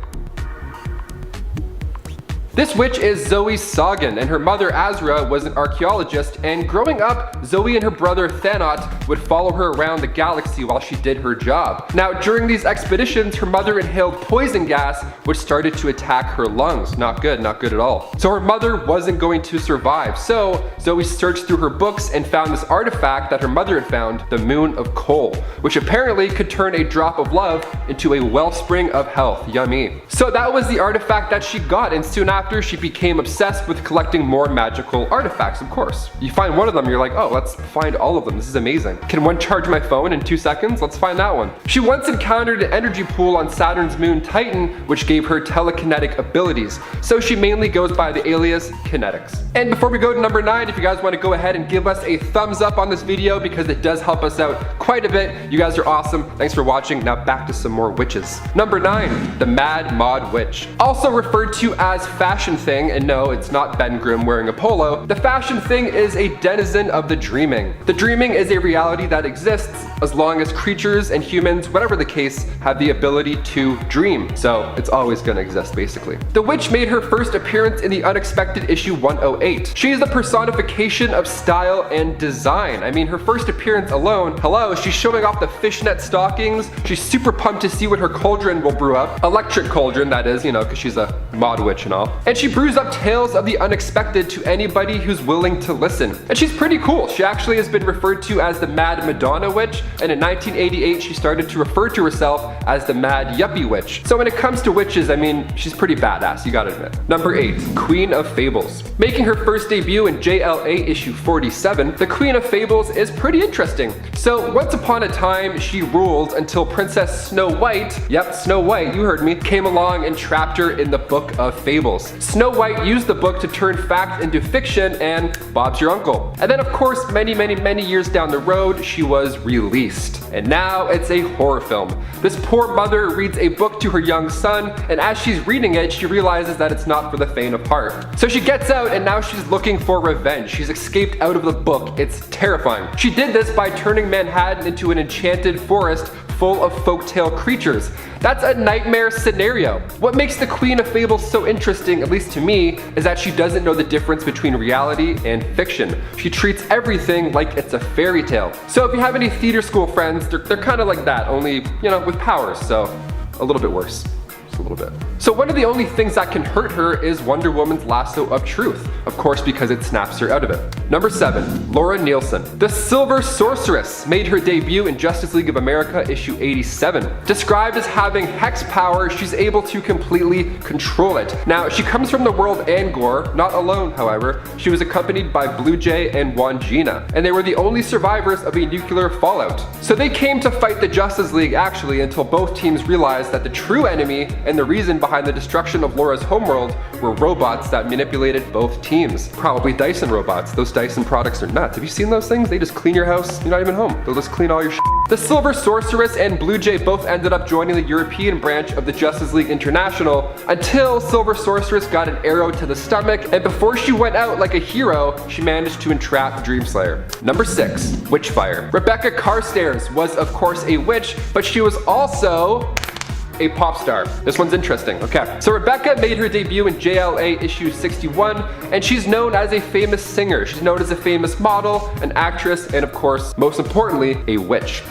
This witch is Zoe Sagan, and her mother Azra was an archaeologist, and growing up, Zoe and her brother Thanot would follow her around the galaxy while she did her job. Now, during these expeditions, her mother inhaled poison gas, which started to attack her lungs. Not good at all. So her mother wasn't going to survive. So Zoe searched through her books and found this artifact that her mother had found, the Moon of Coal, which apparently could turn a drop of love into a wellspring of health. Yummy. So that was the artifact that she got, and soon after she became obsessed with collecting more magical artifacts, of course. You find one of them, you're like, oh, let's find all of them. This is amazing. Can one charge my phone in 2 seconds? Let's find that one. She once encountered an energy pool on Saturn's moon Titan, which gave her telekinetic abilities. So she mainly goes by the alias Kinetics. And before we go to number 9, if you guys want to go ahead and give us a thumbs up on this video because it does help us out quite a bit. You guys are awesome. Thanks for watching. Now back to some more witches. Number 9, the Mad Mod Witch. Also referred to as Fashion Thing, and no, it's not Ben Grimm wearing a polo. The Fashion Thing is a denizen of the Dreaming. The Dreaming is a reality that exists as long as creatures and humans, whatever the case, have the ability to dream. So it's always going to exist, basically. The witch made her first appearance in the unexpected issue 108. She is the personification of style and design. I mean, her first appearance alone, hello, she's showing off the fishnet stockings. She's super pumped to see what her cauldron will brew up. Electric cauldron, that is, you know, because she's a mod witch and all. And she brews up tales of the unexpected to anybody who's willing to listen. And she's pretty cool. She actually has been referred to as the Mad Madonna Witch, and in 1988 she started to refer to herself as the Mad Yuppie Witch. So when it comes to witches, I mean, she's pretty badass, you gotta admit. Number 8, Queen of Fables. Making her first debut in JLA issue 47, the Queen of Fables is pretty interesting. So once upon a time, she ruled until Princess Snow White, yep, Snow White, you heard me, came along and trapped her in the Book of Fables. Snow White used the book to turn fact into fiction, and Bob's your uncle. And then of course, many years down the road, she was released. And now it's a horror film. This poor mother reads a book to her young son, and as she's reading it, she realizes that it's not for the faint of heart. So she gets out, and now she's looking for revenge. She's escaped out of the book. It's terrifying. She did this by turning Manhattan into an enchanted forest full of folktale creatures. That's a nightmare scenario. What makes the Queen of Fables so interesting, at least to me, is that she doesn't know the difference between reality and fiction. She treats everything like it's a fairy tale. So if you have any theater school friends, they're kind of like that, only, you know, with powers, so a little bit worse. A little bit. So one of the only things that can hurt her is Wonder Woman's lasso of truth, of course because it snaps her out of it. Number 7, Laura Nielsen. The Silver Sorceress made her debut in Justice League of America issue 87. Described as having hex power, she's able to completely control it. Now, she comes from the world Angor, not alone however. She was accompanied by Blue Jay and Wandjina, and they were the only survivors of a nuclear fallout. So they came to fight the Justice League actually until both teams realized that the true enemy and the reason behind the destruction of Laura's homeworld were robots that manipulated both teams. Probably Dyson robots. Those Dyson products are nuts. Have you seen those things? They just clean your house. You're not even home. They'll just clean all your shit. The Silver Sorceress and Blue Jay both ended up joining the European branch of the Justice League International until Silver Sorceress got an arrow to the stomach, and before she went out like a hero, she managed to entrap Dreamslayer. Number 6, Witchfire. Rebecca Carstairs was of course a witch, but she was also a pop star. This one's interesting. Okay, so Rebecca made her debut in JLA issue 61, and she's known as a famous singer. She's known as a famous model, an actress, and of course, most importantly, a witch.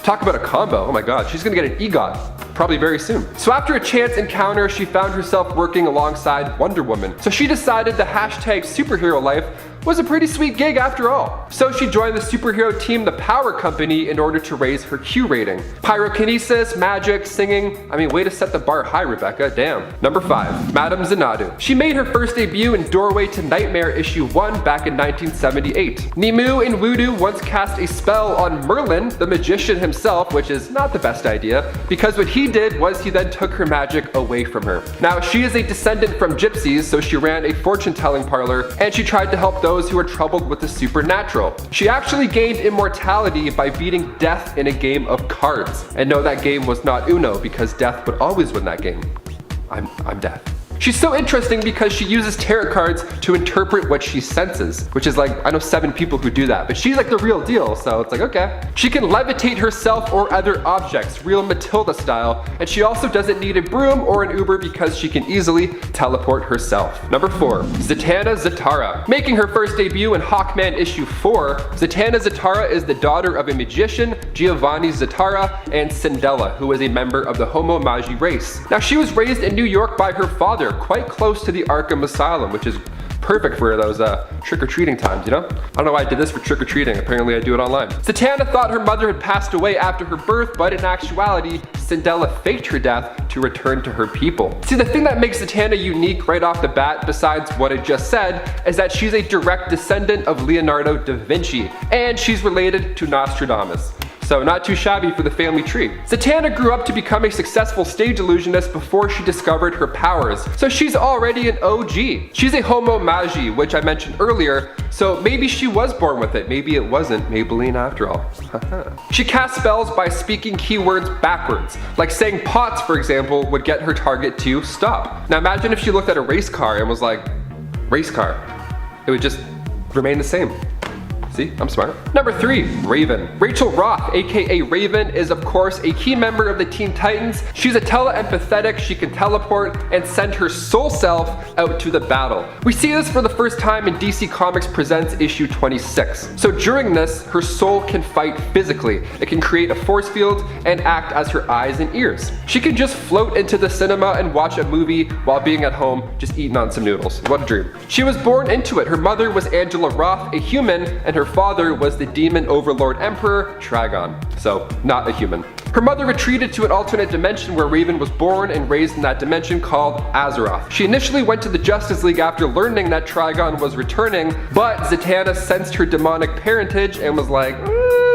Talk about a combo. Oh my god, she's gonna get an EGOT probably very soon. So after a chance encounter, she found herself working alongside Wonder Woman. So she decided the hashtag superhero life was a pretty sweet gig after all. So she joined the superhero team, the Power Company, in order to raise her Q rating. Pyrokinesis, magic, singing. I mean, way to set the bar high, Rebecca, damn. Number 5, Madame Xanadu. She made her first debut in Doorway to Nightmare issue 1 back in 1978. Nimue in Voodoo once cast a spell on Merlin, the magician himself, which is not the best idea, because what he did was he then took her magic away from her. Now, she is a descendant from gypsies, so she ran a fortune-telling parlor, and she tried to help those who are troubled with the supernatural. She actually gained immortality by beating death in a game of cards. And no, that game was not Uno, because death would always win that game. I'm death. She's so interesting because she uses tarot cards to interpret what she senses, which is like, I know 7 people who do that, but she's like the real deal, so it's like, okay. She can levitate herself or other objects, real Matilda style, and she also doesn't need a broom or an Uber because she can easily teleport herself. Number 4, Zatanna Zatara. Making her first debut in Hawkman issue 4, Zatanna Zatara is the daughter of a magician, Giovanni Zatara, and Cindella, who is a member of the Homo Magi race. Now, she was raised in New York by her father, quite close to the Arkham Asylum, which is perfect for those trick-or-treating times, you know? I don't know why I did this for trick-or-treating, apparently I do it online. Zatanna thought her mother had passed away after her birth, but in actuality, Cindella faked her death to return to her people. See, the thing that makes Zatanna unique right off the bat, besides what I just said, is that she's a direct descendant of Leonardo da Vinci, and she's related to Nostradamus. So not too shabby for the family tree. Zatanna grew up to become a successful stage illusionist before she discovered her powers, so she's already an OG. She's a Homo Magi, which I mentioned earlier, so maybe she was born with it. Maybe it wasn't Maybelline after all. She casts spells by speaking keywords backwards, like saying pots, for example, would get her target to stop. Now imagine if she looked at a race car and was like, race car. It would just remain the same. See, I'm smart. Number 3, Raven. Rachel Roth, aka Raven, is of course a key member of the Teen Titans. She's a tele-empathetic, she can teleport and send her soul self out to the battle. We see this for the first time in DC Comics Presents issue 26. So during this, her soul can fight physically. It can create a force field and act as her eyes and ears. She can just float into the cinema and watch a movie while being at home, just eating on some noodles. What a dream. She was born into it. Her mother was Angela Roth, a human, and her father was the demon overlord emperor, Trigon. So, not a human. Her mother retreated to an alternate dimension where Raven was born and raised in that dimension called Azeroth. She initially went to the Justice League after learning that Trigon was returning, but Zatanna sensed her demonic parentage and was like,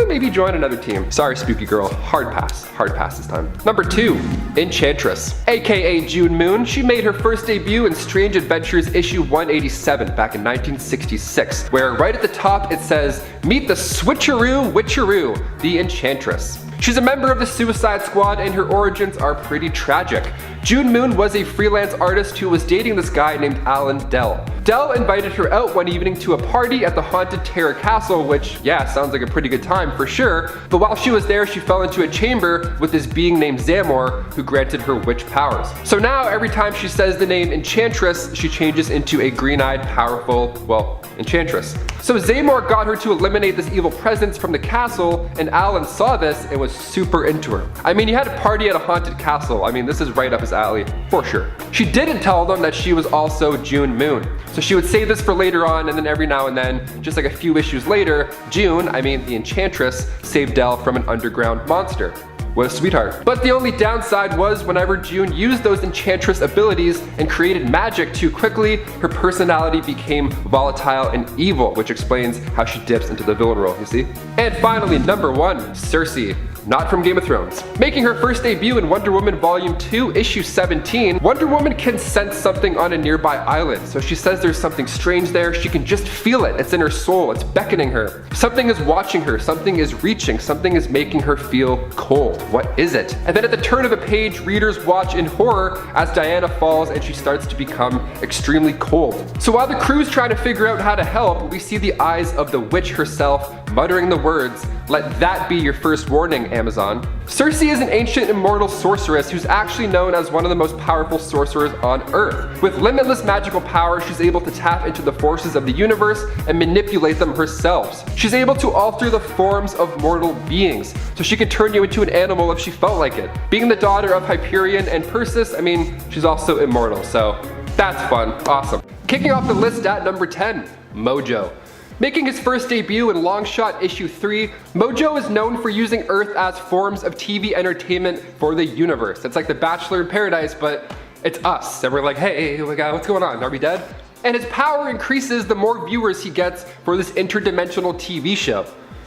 maybe join another team. Sorry, spooky girl, hard pass this time. Number 2, Enchantress. AKA June Moon, she made her first debut in Strange Adventures issue 187 back in 1966, where right at the top it says, meet the switcheroo witcheroo, the Enchantress. She's a member of the Suicide Squad and her origins are pretty tragic. June Moon was a freelance artist who was dating this guy named Alan Dell. Dell invited her out one evening to a party at the haunted Terror Castle, which, yeah, sounds like a pretty good time for sure, but while she was there she fell into a chamber with this being named Zamor who granted her witch powers. So now every time she says the name Enchantress, she changes into a green-eyed, powerful, well, Enchantress. So Zamor got her to eliminate this evil presence from the castle, and Alan saw this and was super into her. I mean, you had a party at a haunted castle. I mean, this is right up his alley, for sure. She didn't tell them that she was also June Moon. So she would say this for later on, and then every now and then, just like a few issues later, June, I mean the Enchantress, saved Dell from an underground monster. What a sweetheart. But the only downside was whenever June used those Enchantress abilities and created magic too quickly, her personality became volatile and evil, which explains how she dips into the villain role, you see? And finally, number 1, Cersei. Not from Game of Thrones. Making her first debut in Wonder Woman Volume 2, Issue 17, Wonder Woman can sense something on a nearby island. So she says there's something strange there. She can just feel it. It's in her soul. It's beckoning her. Something is watching her. Something is reaching. Something is making her feel cold. What is it? And then at the turn of a page, readers watch in horror as Diana falls and she starts to become extremely cold. So while the crew's trying to figure out how to help, we see the eyes of the witch herself muttering the words, "Let that be your first warning, Amazon." Cersei is an ancient immortal sorceress who's actually known as one of the most powerful sorcerers on Earth. With limitless magical power, she's able to tap into the forces of the universe and manipulate them herself. She's able to alter the forms of mortal beings, so she could turn you into an animal if she felt like it. Being the daughter of Hyperion and Perseus, I mean, she's also immortal, so that's fun, awesome. Kicking off the list at number 10, Mojo. Making his first debut in Longshot issue 3, Mojo is known for using Earth as forms of TV entertainment for the universe. It's like the Bachelor in Paradise, but it's us. And we're like, hey, what's going on? Are we dead? And his power increases the more viewers he gets for this interdimensional TV show.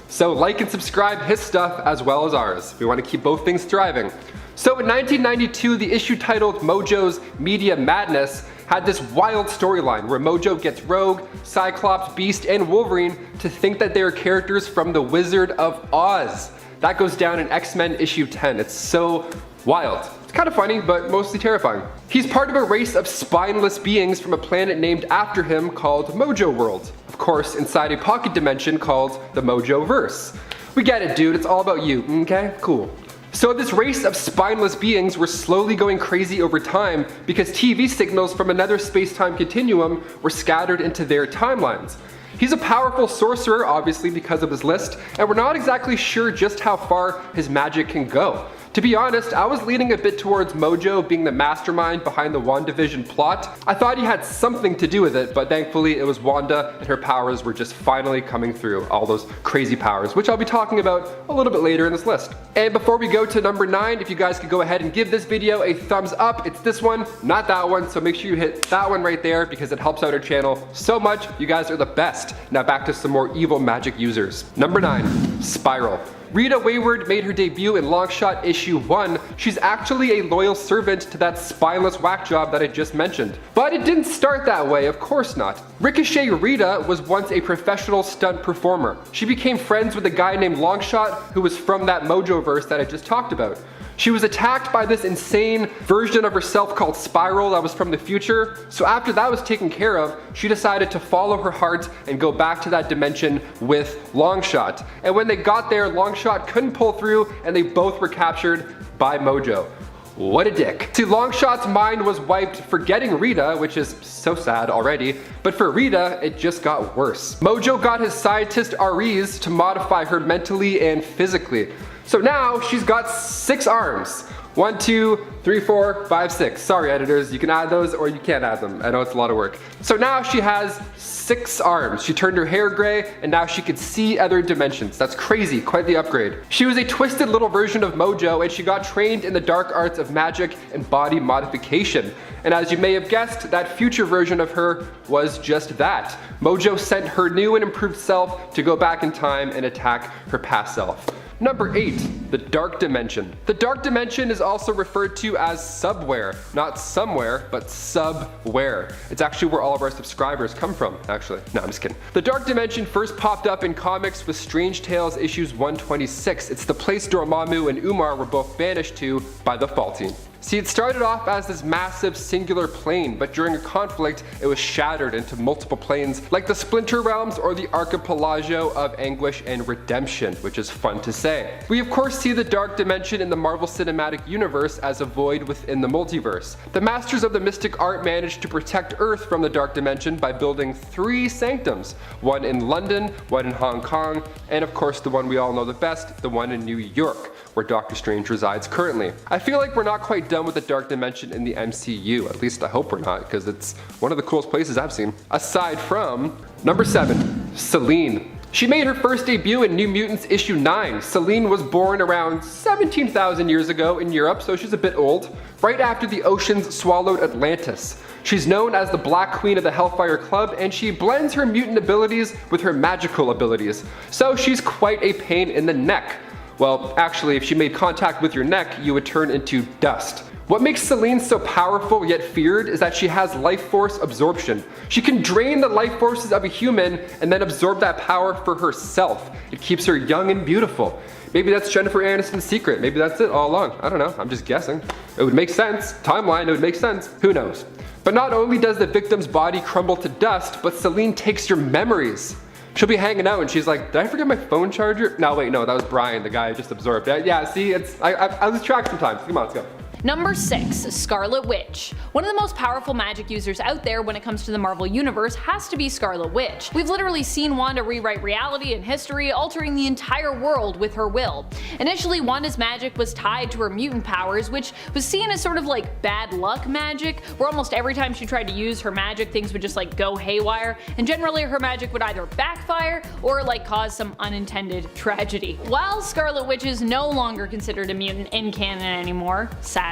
So like and subscribe his stuff as well as ours. We want to keep both things thriving. So in 1992, the issue titled Mojo's Media Madness had this wild storyline where Mojo gets Rogue, Cyclops, Beast, and Wolverine to think that they are characters from The Wizard of Oz. That goes down in X-Men issue 10. It's so wild. It's Kind of funny, but mostly terrifying. He's part of a race of spineless beings from a planet named after him called Mojo World. Of course, inside a pocket dimension called the Mojo Verse. We get it, dude. It's all about you, okay? Cool. So this race of spineless beings were slowly going crazy over time because TV signals from another space-time continuum were scattered into their timelines. He's a powerful sorcerer, obviously, because of his list, and we're not exactly sure just how far his magic can go. To be honest, I was leaning a bit towards Mojo being the mastermind behind the WandaVision plot. I thought he had something to do with it, but thankfully it was Wanda and her powers were just finally coming through. All those crazy powers, which I'll be talking about a little bit later in this list. And before we go to number 9, if you guys could go ahead and give this video a thumbs up. It's this one, not that one, so make sure you hit that one right there because it helps out our channel so much. You guys are the best. Now back to some more evil magic users. Number 9, Spiral. Rita Wayward made her debut in Longshot issue 1. She's actually a loyal servant to that spineless whack job that I just mentioned. But it didn't start that way, of course not. Ricochet Rita was once a professional stunt performer. She became friends with a guy named Longshot who was from that Mojo verse that I just talked about. She was attacked by this insane version of herself called Spiral that was from the future. So after that was taken care of, she decided to follow her heart and go back to that dimension with Longshot. And when they got there, Longshot couldn't pull through and they both were captured by Mojo. What a dick. See, Longshot's mind was wiped for getting Rita, which is so sad already, but for Rita, it just got worse. Mojo got his scientist Ares to modify her mentally and physically. So now she's got 6 arms. 1, 2, 3, 4, 5, 6. Sorry editors, you can add those or you can't add them. I know it's a lot of work. So now she has 6 arms. She turned her hair gray and now she could see other dimensions. That's crazy, quite the upgrade. She was a twisted little version of Mojo and she got trained in the dark arts of magic and body modification. And as you may have guessed, that future version of her was just that. Mojo sent her new and improved self to go back in time and attack her past self. Number 8, the Dark Dimension. The Dark Dimension is also referred to as Subware. Not somewhere, but Subware. It's actually where all of our subscribers come from, actually. No, I'm just kidding. The Dark Dimension first popped up in comics with Strange Tales issues 126. It's the place Dormammu and Umar were both banished to by the Faultine. See, it started off as this massive singular plane, but during a conflict, it was shattered into multiple planes, like the Splinter Realms or the Archipelago of Anguish and Redemption, which is fun to say. We of course see the Dark Dimension in the Marvel Cinematic Universe as a void within the multiverse. The Masters of the Mystic Art managed to protect Earth from the Dark Dimension by building 3 sanctums, one in London, one in Hong Kong, and of course the one we all know the best, the one in New York, where Doctor Strange resides currently. I feel like we're not quite done with the Dark Dimension in the MCU, at least I hope we're not, because it's one of the coolest places I've seen. Aside from number 7, Selene. She made her first debut in New Mutants issue 9. Selene was born around 17,000 years ago in Europe, so she's a bit old, right after the oceans swallowed Atlantis. She's known as the Black Queen of the Hellfire Club, and she blends her mutant abilities with her magical abilities, so she's quite a pain in the neck. Well, actually, if she made contact with your neck, you would turn into dust. What makes Selene so powerful yet feared is that she has life force absorption. She can drain the life forces of a human and then absorb that power for herself. It keeps her young and beautiful. Maybe that's Jennifer Aniston's secret. Maybe that's it all along. I don't know. I'm just guessing. It would make sense. Timeline, it would make sense. Who knows? But not only does the victim's body crumble to dust, but Selene takes your memories. She'll be hanging out and she's like, did I forget my phone charger? No, wait, no, that was Brian, the guy I just absorbed. Yeah, see, I lose track sometimes. Come on, let's go. Number 6, Scarlet Witch. One of the most powerful magic users out there when it comes to the Marvel Universe has to be Scarlet Witch. We've literally seen Wanda rewrite reality and history, altering the entire world with her will. Initially, Wanda's magic was tied to her mutant powers, which was seen as sort of like bad luck magic, where almost every time she tried to use her magic, things would just like go haywire, and generally her magic would either backfire or like cause some unintended tragedy. While Scarlet Witch is no longer considered a mutant in canon anymore, sadly,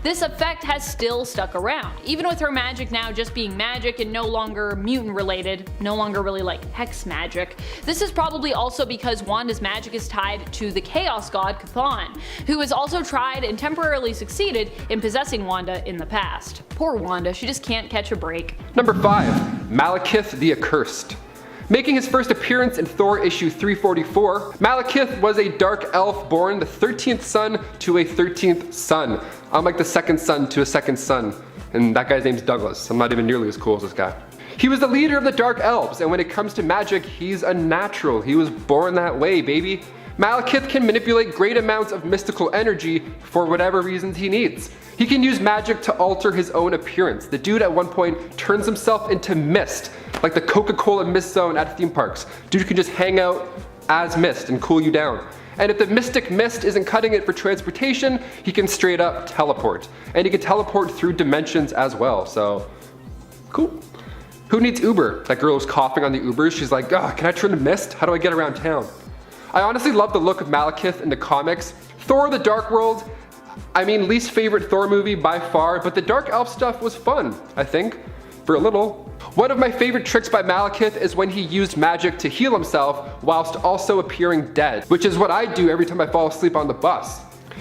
this effect has still stuck around, even with her magic now just being magic and no longer mutant related, no longer really like hex magic. This is probably also because Wanda's magic is tied to the chaos god Chthon, who has also tried and temporarily succeeded in possessing Wanda in the past. Poor Wanda, she just can't catch a break. Number 5, Malekith the Accursed. Making his first appearance in Thor issue 344, Malekith was a dark elf born the 13th son to a 13th son. I'm like the second son to a second son, and that guy's name's Douglas. I'm not even nearly as cool as this guy. He was the leader of the Dark Elves, and when it comes to magic, he's a natural. He was born that way, baby. Malekith can manipulate great amounts of mystical energy for whatever reasons he needs. He can use magic to alter his own appearance. The dude at one point turns himself into mist, like the Coca-Cola mist zone at theme parks. Dude can just hang out as mist and cool you down. And if the mystic mist isn't cutting it for transportation, he can straight up teleport. And he can teleport through dimensions as well, so cool. Who needs Uber? That girl was coughing on the Ubers. She's like, oh, can I turn to mist? How do I get around town? I honestly love the look of Malekith in the comics. Thor the Dark World, I mean, least favorite Thor movie by far, but the Dark Elf stuff was fun, I think, for a little. One of my favorite tricks by Malekith is when he used magic to heal himself whilst also appearing dead, which is what I do every time I fall asleep on the bus.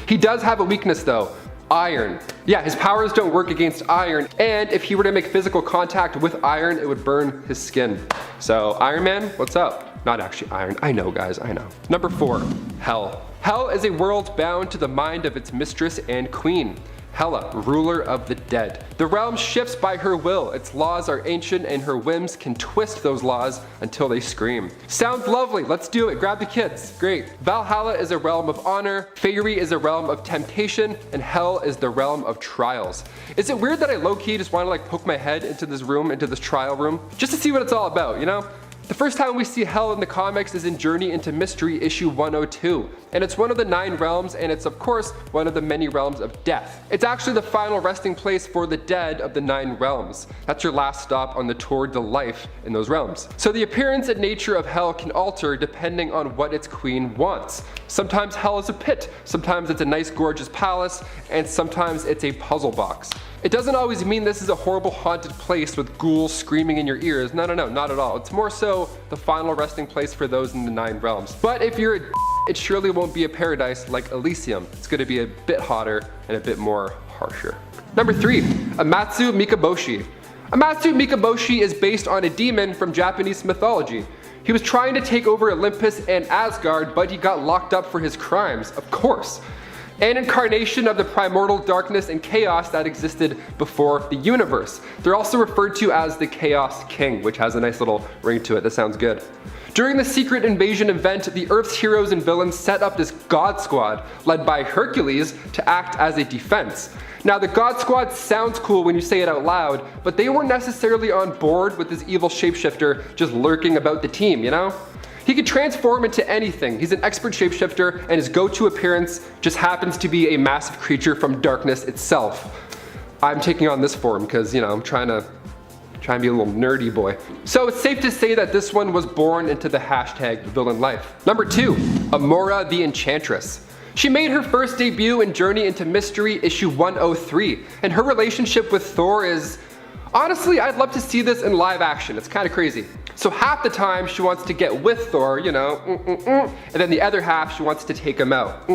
He does have a weakness though. Iron. Yeah, his powers don't work against iron, and if he were to make physical contact with iron, it would burn his skin. So, Iron Man, what's up? Not actually iron. I know, guys, I know. Number 4, Hell. Hell is a world bound to the mind of its mistress and queen. Hela, ruler of the dead. The realm shifts by her will. Its laws are ancient and her whims can twist those laws until they scream. Sounds lovely, let's do it, grab the kids. Great. Valhalla is a realm of honor, Faerie is a realm of temptation, and Hell is the realm of trials. Is it weird that I low-key just want to like poke my head into this room, into this trial room, just to see what it's all about, you know? The first time we see Hell in the comics is in Journey into Mystery issue 102, and it's one of the 9 realms, and it's of course one of the many realms of death. It's actually the final resting place for the dead of the 9 realms. That's your last stop on the tour de life in those realms. So the appearance and nature of Hell can alter depending on what its queen wants. Sometimes Hell is a pit, sometimes it's a nice gorgeous palace, and sometimes it's a puzzle box. It doesn't always mean this is a horrible haunted place with ghouls screaming in your ears. No, not at all. It's more so the final resting place for those in the 9 realms. But if you're a it surely won't be a paradise like Elysium. It's going to be a bit hotter and a bit more harsher. Number 3, Amatsu Mikaboshi. Amatsu Mikaboshi is based on a demon from Japanese mythology. He was trying to take over Olympus and Asgard, but he got locked up for his crimes, of course. An incarnation of the primordial darkness and chaos that existed before the universe. They're also referred to as the Chaos King, which has a nice little ring to it. That sounds good. During the secret invasion event, the Earth's heroes and villains set up this God Squad, led by Hercules, to act as a defense. Now, the God Squad sounds cool when you say it out loud, but they weren't necessarily on board with this evil shapeshifter just lurking about the team, you know? He could transform into anything. He's an expert shapeshifter, and his go-to appearance just happens to be a massive creature from darkness itself. I'm taking on this form because, you know, I'm trying to be a little nerdy boy. So it's safe to say that this one was born into the hashtag villain life. Number 2, Amora the Enchantress. She made her first debut in Journey into Mystery issue 103, and her relationship with Thor is, honestly, I'd love to see this in live action. It's kind of crazy. So half the time she wants to get with Thor, you know, and then the other half she wants to take him out.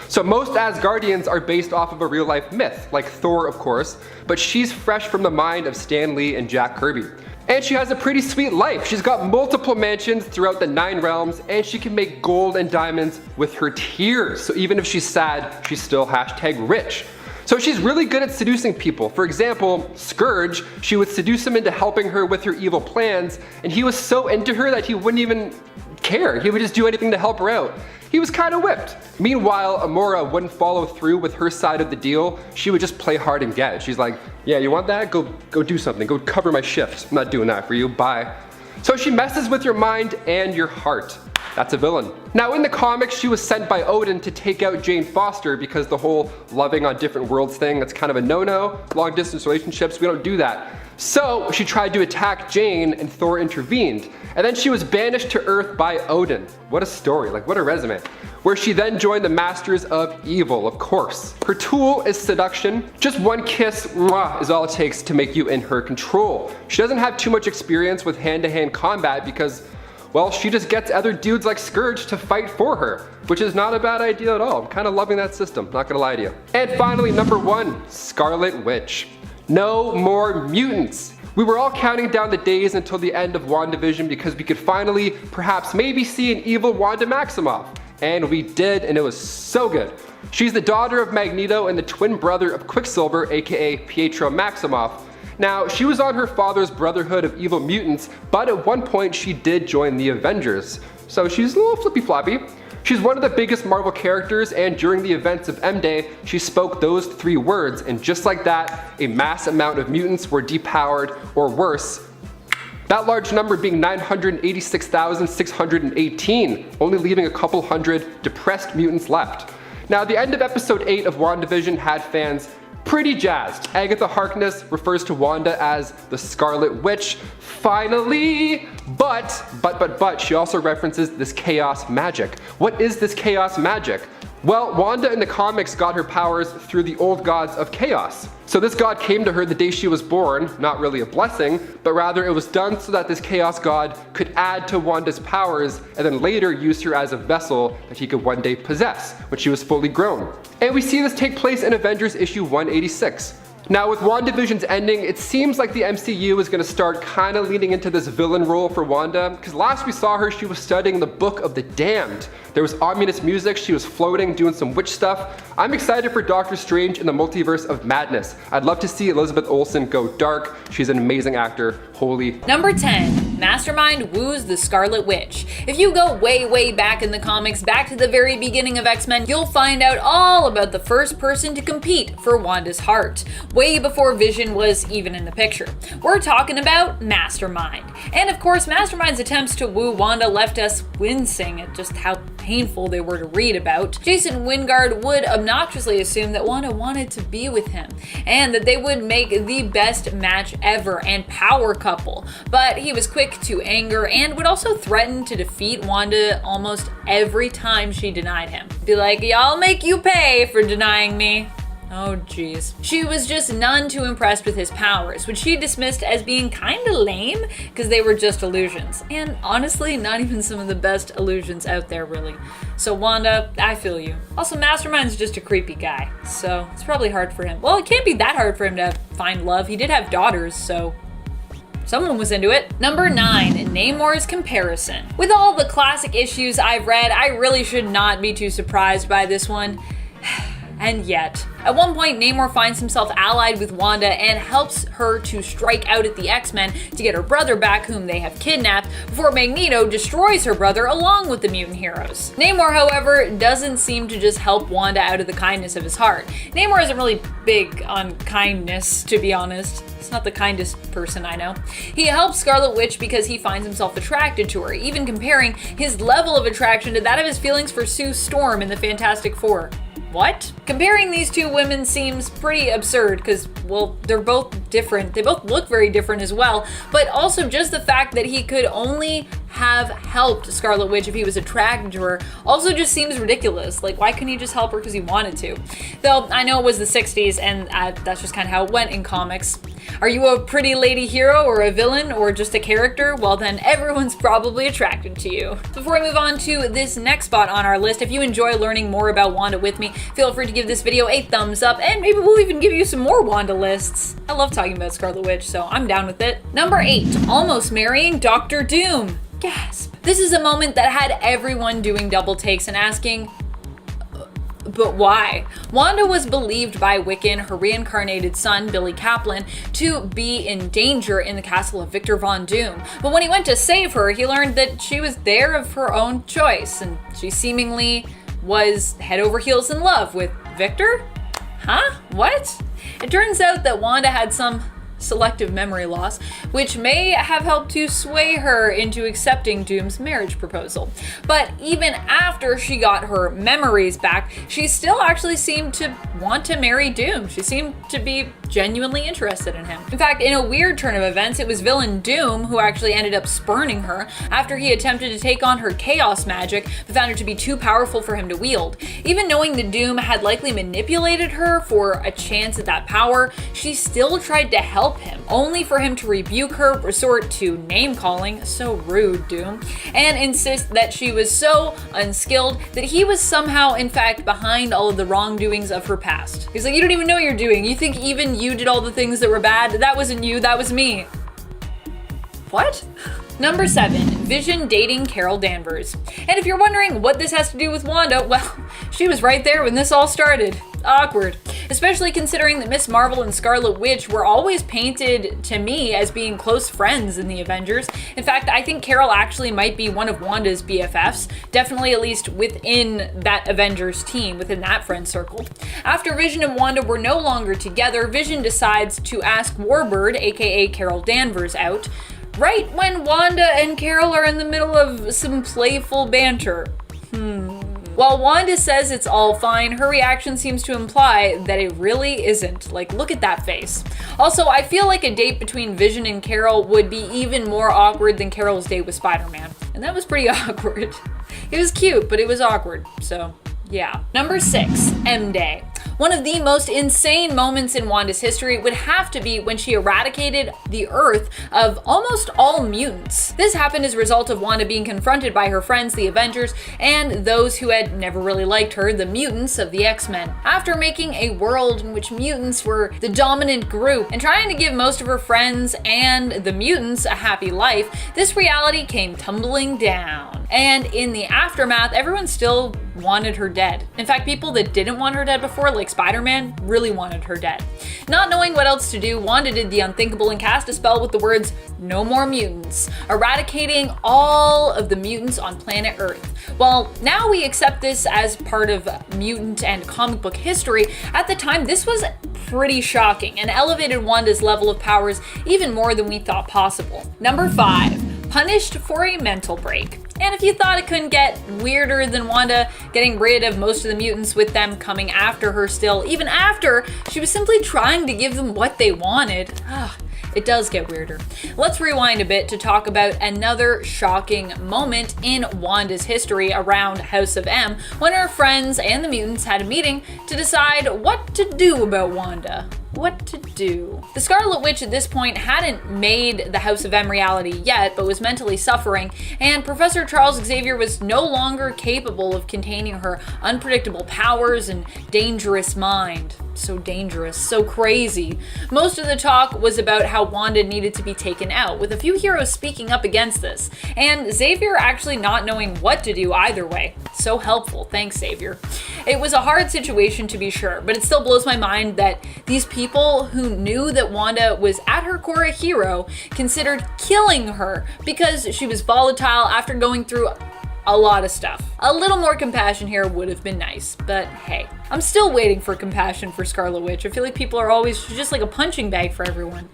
So most Asgardians are based off of a real life myth, like Thor of course, but she's fresh from the mind of Stan Lee and Jack Kirby. And she has a pretty sweet life. She's got multiple mansions throughout the 9 realms, and she can make gold and diamonds with her tears. So even if she's sad, she's still hashtag rich. So she's really good at seducing people. For example, Scourge, she would seduce him into helping her with her evil plans, and he was so into her that he wouldn't even care. He would just do anything to help her out. He was kind of whipped. Meanwhile, Amora wouldn't follow through with her side of the deal. She would just play hard and get it. She's like, yeah, you want that? Go do something. Go cover my shift. I'm not doing that for you. Bye. So she messes with your mind and your heart. That's a villain. Now in the comics, she was sent by Odin to take out Jane Foster because the whole loving on different worlds thing, that's kind of a no-no. Long distance relationships, we don't do that. So she tried to attack Jane and Thor intervened. And then she was banished to Earth by Odin. What a story, like what a resume. Where she then joined the Masters of Evil, of course. Her tool is seduction. Just one kiss is all it takes to make you in her control. She doesn't have too much experience with hand-to-hand combat because, well, she just gets other dudes like Scourge to fight for her, which is not a bad idea at all. I'm kind of loving that system, not gonna lie to you. And finally, number 1, Scarlet Witch. No more mutants. We were all counting down the days until the end of WandaVision because we could finally, perhaps maybe see an evil Wanda Maximoff. And we did, and it was so good. She's the daughter of Magneto and the twin brother of Quicksilver, aka Pietro Maximoff. Now, she was on her father's Brotherhood of Evil Mutants, but at one point she did join the Avengers. So she's a little flippy-floppy. She's one of the biggest Marvel characters, and during the events of M-Day, she spoke those 3 words, and just like that, a mass amount of mutants were depowered, or worse. That large number being 986,618, only leaving a couple hundred depressed mutants left. Now, the end of episode 8 of WandaVision had fans pretty jazzed. Agatha Harkness refers to Wanda as the Scarlet Witch, finally! But, she also references this chaos magic. What is this chaos magic? Well, Wanda in the comics got her powers through the old gods of chaos. So this god came to her the day she was born, not really a blessing, but rather it was done so that this chaos god could add to Wanda's powers and then later use her as a vessel that he could one day possess when she was fully grown. And we see this take place in Avengers issue 186. Now with WandaVision's ending, it seems like the MCU is going to start kind of leaning into this villain role for Wanda, because last we saw her, she was studying the Book of the Damned. There was ominous music, she was floating, doing some witch stuff. I'm excited for Doctor Strange in the Multiverse of Madness. I'd love to see Elizabeth Olsen go dark. She's an amazing actor. Holy. Number 10. Mastermind woos the Scarlet Witch. If you go way back in the comics, back to the very beginning of X-Men, you'll find out all about the first person to compete for Wanda's heart, way before Vision was even in the picture. We're talking about Mastermind. And of course, Mastermind's attempts to woo Wanda left us wincing at just how painful they were to read about. Jason Wingard would obnoxiously assume that Wanda wanted to be with him, and that they would make the best match ever and power couple. But he was quick to anger and would also threaten to defeat Wanda almost every time she denied him. Be like, "Y'all make you pay for denying me." Oh geez. She was just none too impressed with his powers, which she dismissed as being kinda lame because they were just illusions. And honestly, not even some of the best illusions out there really. So Wanda, I feel you. Also, Mastermind's just a creepy guy, so it's probably hard for him. Well, it can't be that hard for him to find love. He did have daughters, so someone was into it. Number 9, Namor's comparison. With all the classic issues I've read, I really should not be too surprised by this one. And yet, at one point, Namor finds himself allied with Wanda and helps her to strike out at the X-Men to get her brother back, whom they have kidnapped, before Magneto destroys her brother along with the mutant heroes. Namor, however, doesn't seem to just help Wanda out of the kindness of his heart. Namor isn't really big on kindness, to be honest. He's not the kindest person I know. He helps Scarlet Witch because he finds himself attracted to her, even comparing his level of attraction to that of his feelings for Sue Storm in the Fantastic Four. What? Comparing these two women seems pretty absurd because, well, they're both different. They both look very different as well, but also just the fact that he could only have helped Scarlet Witch if he was attracted to her also just seems ridiculous. Like, why couldn't he just help her because he wanted to? Though, I know it was the 60s and that's just kind of how it went in comics. Are you a pretty lady hero or a villain or just a character? Well then, everyone's probably attracted to you. Before we move on to this next spot on our list, if you enjoy learning more about Wanda with me, feel free to give this video a thumbs up and maybe we'll even give you some more Wanda lists. I love talking about Scarlet Witch, so I'm down with it. Number 8, almost marrying Dr. Doom. Gasp. This is a moment that had everyone doing double takes and asking, but why? Wanda was believed by Wiccan, her reincarnated son, Billy Kaplan, to be in danger in the castle of Victor Von Doom. But when he went to save her, he learned that she was there of her own choice, and she seemingly was head over heels in love with Victor? Huh? What? It turns out that Wanda had some selective memory loss, which may have helped to sway her into accepting Doom's marriage proposal. But even after she got her memories back, she still actually seemed to want to marry Doom. She seemed to be genuinely interested in him. In fact, in a weird turn of events, it was villain Doom who actually ended up spurning her after he attempted to take on her chaos magic, but found it to be too powerful for him to wield. Even knowing that Doom had likely manipulated her for a chance at that power, she still tried to help him, only for him to rebuke her, resort to name-calling, so rude, Doom, and insist that she was so unskilled that he was somehow, in fact, behind all of the wrongdoings of her past. He's like, you don't even know what you're doing. You think even you did all the things that were bad? That wasn't you, that was me. What? Number 7, Vision dating Carol Danvers. And if you're wondering what this has to do with Wanda, well, she was right there when this all started. Awkward. Especially considering that Miss Marvel and Scarlet Witch were always painted to me as being close friends in the Avengers. In fact, I think Carol actually might be one of Wanda's BFFs, definitely at least within that Avengers team, within that friend circle. After Vision and Wanda were no longer together, Vision decides to ask Warbird, aka Carol Danvers, out, right when Wanda and Carol are in the middle of some playful banter. While Wanda says it's all fine, her reaction seems to imply that it really isn't. Like, look at that face. Also, I feel like a date between Vision and Carol would be even more awkward than Carol's date with Spider-Man. And that was pretty awkward. It was cute, but it was awkward, so yeah. Number 6, M-Day. One of the most insane moments in Wanda's history would have to be when she eradicated the Earth of almost all mutants. This happened as a result of Wanda being confronted by her friends, the Avengers, and those who had never really liked her, the mutants of the X-Men. After making a world in which mutants were the dominant group and trying to give most of her friends and the mutants a happy life, this reality came tumbling down. And in the aftermath, everyone still wanted her dead. In fact, people that didn't want her dead before, like Spider-Man, really wanted her dead. Not knowing what else to do, Wanda did the unthinkable and cast a spell with the words, "No more mutants," eradicating all of the mutants on planet Earth. While now we accept this as part of mutant and comic book history, at the time this was pretty shocking and elevated Wanda's level of powers even more than we thought possible. Number 5, punished for a mental break. And if you thought it couldn't get weirder than Wanda getting rid of most of the mutants with them coming after her still, even after she was simply trying to give them what they wanted, it does get weirder. Let's rewind a bit to talk about another shocking moment in Wanda's history around House of M, when her friends and the mutants had a meeting to decide what to do about Wanda. What to do. The Scarlet Witch at this point hadn't made the House of M reality yet, but was mentally suffering, and Professor Charles Xavier was no longer capable of containing her unpredictable powers and dangerous mind. So dangerous, so crazy. Most of the talk was about how Wanda needed to be taken out, with a few heroes speaking up against this, and Xavier actually not knowing what to do either way. So helpful, thanks Xavier. It was a hard situation to be sure, but it still blows my mind that these people who knew that Wanda was at her core a hero considered killing her because she was volatile after going through a lot of stuff. A little more compassion here would have been nice, but hey. I'm still waiting for compassion for Scarlet Witch. I feel like people are always just like a punching bag for everyone.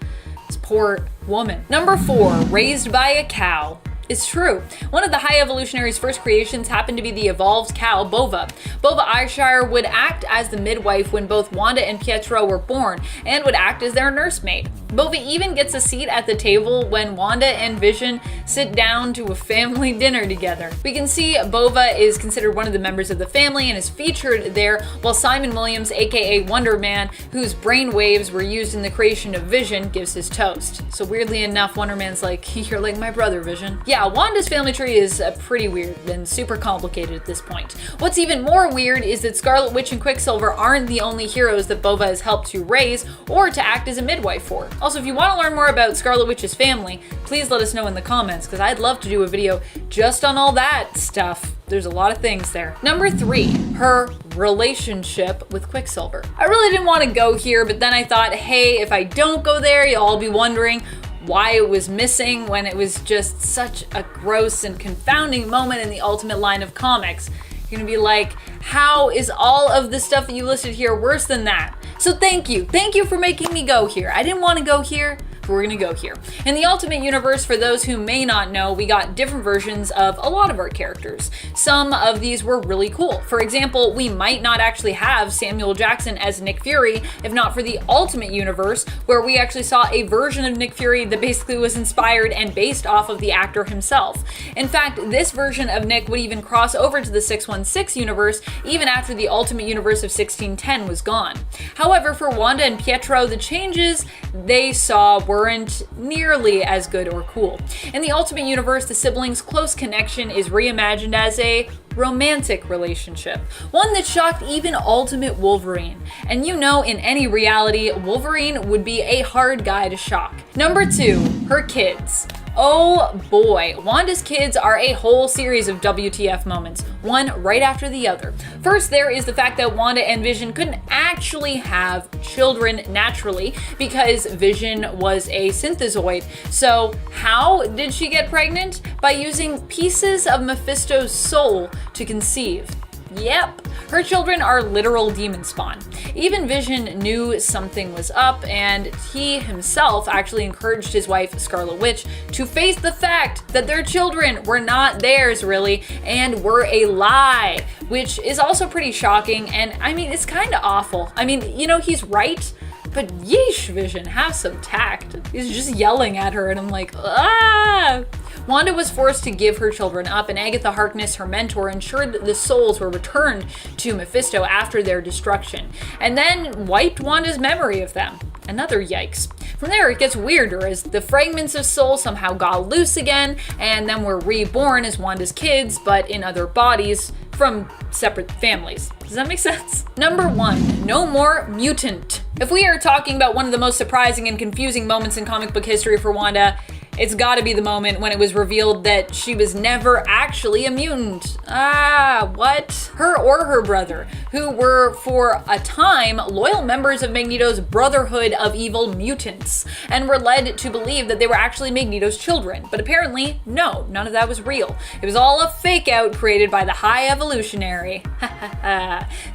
This poor woman. Number 4, raised by a cow. It's true. One of the High Evolutionary's first creations happened to be the evolved cow, Bova. Bova Eyeshire would act as the midwife when both Wanda and Pietro were born, and would act as their nursemaid. Bova even gets a seat at the table when Wanda and Vision sit down to a family dinner together. We can see Bova is considered one of the members of the family and is featured there, while Simon Williams, aka Wonder Man, whose brain waves were used in the creation of Vision, gives his toast. So weirdly enough, Wonder Man's like, "You're like my brother, Vision." Yeah, Wanda's family tree is pretty weird and super complicated at this point. What's even more weird is that Scarlet Witch and Quicksilver aren't the only heroes that Bova has helped to raise or to act as a midwife for. Also, if you want to learn more about Scarlet Witch's family, please let us know in the comments, because I'd love to do a video just on all that stuff. There's a lot of things there. Number 3, her relationship with Quicksilver. I really didn't want to go here, but then I thought, hey, if I don't go there, you'll all be wondering why it was missing when it was just such a gross and confounding moment in the Ultimate line of comics. You're gonna be like, how is all of the stuff that you listed here worse than that? So thank you for making me go here. I didn't want to go here, but we're gonna go here. In the Ultimate Universe, for those who may not know, we got different versions of a lot of our characters. Some of these were really cool. For example, we might not actually have Samuel Jackson as Nick Fury if not for the Ultimate Universe, where we actually saw a version of Nick Fury that basically was inspired and based off of the actor himself. In fact, this version of Nick would even cross over to the 616 universe even after the Ultimate Universe of 1610 was gone. However, for Wanda and Pietro, the changes they saw weren't nearly as good or cool. In the Ultimate Universe, the siblings' close connection is reimagined as a romantic relationship, one that shocked even Ultimate Wolverine. And you know, in any reality, Wolverine would be a hard guy to shock. Number 2, her kids. Oh boy, Wanda's kids are a whole series of WTF moments, one right after the other. First, there is the fact that Wanda and Vision couldn't actually have children naturally because Vision was a synthezoid. So how did she get pregnant? By using pieces of Mephisto's soul to conceive. Yep, her children are literal demon spawn. Even Vision knew something was up, and he himself actually encouraged his wife, Scarlet Witch, to face the fact that their children were not theirs, really, and were a lie, which is also pretty shocking, and I mean, it's kind of awful. I mean, you know, he's right, but yeesh, Vision, have some tact. He's just yelling at her, and I'm like, ah! Wanda was forced to give her children up, and Agatha Harkness, her mentor, ensured that the souls were returned to Mephisto after their destruction, and then wiped Wanda's memory of them. Another yikes. From there, it gets weirder as the fragments of soul somehow got loose again, and then were reborn as Wanda's kids, but in other bodies from separate families. Does that make sense? Number 1, no more mutant. If we are talking about one of the most surprising and confusing moments in comic book history for Wanda, it's gotta be the moment when it was revealed that she was never actually a mutant. Ah, what? Her or her brother, who were for a time loyal members of Magneto's Brotherhood of Evil Mutants, and were led to believe that they were actually Magneto's children. But apparently, no, none of that was real. It was all a fake out created by the High Evolutionary,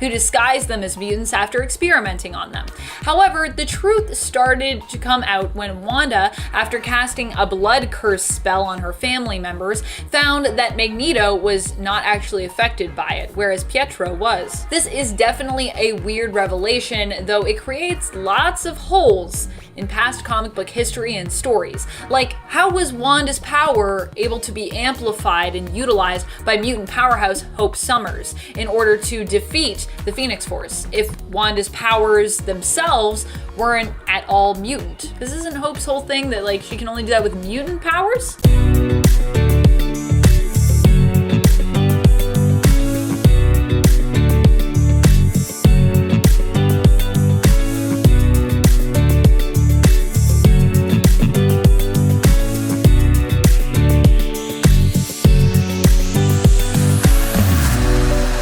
who disguised them as mutants after experimenting on them. However, the truth started to come out when Wanda, after casting a blood curse spell on her family members, found that Magneto was not actually affected by it, whereas Pietro was. This is definitely a weird revelation, though it creates lots of holes in past comic book history and stories. Like, how was Wanda's power able to be amplified and utilized by mutant powerhouse Hope Summers in order to defeat the Phoenix Force if Wanda's powers themselves weren't at all mutant? This isn't Hope's whole thing that, like, she can only do that with mutant powers?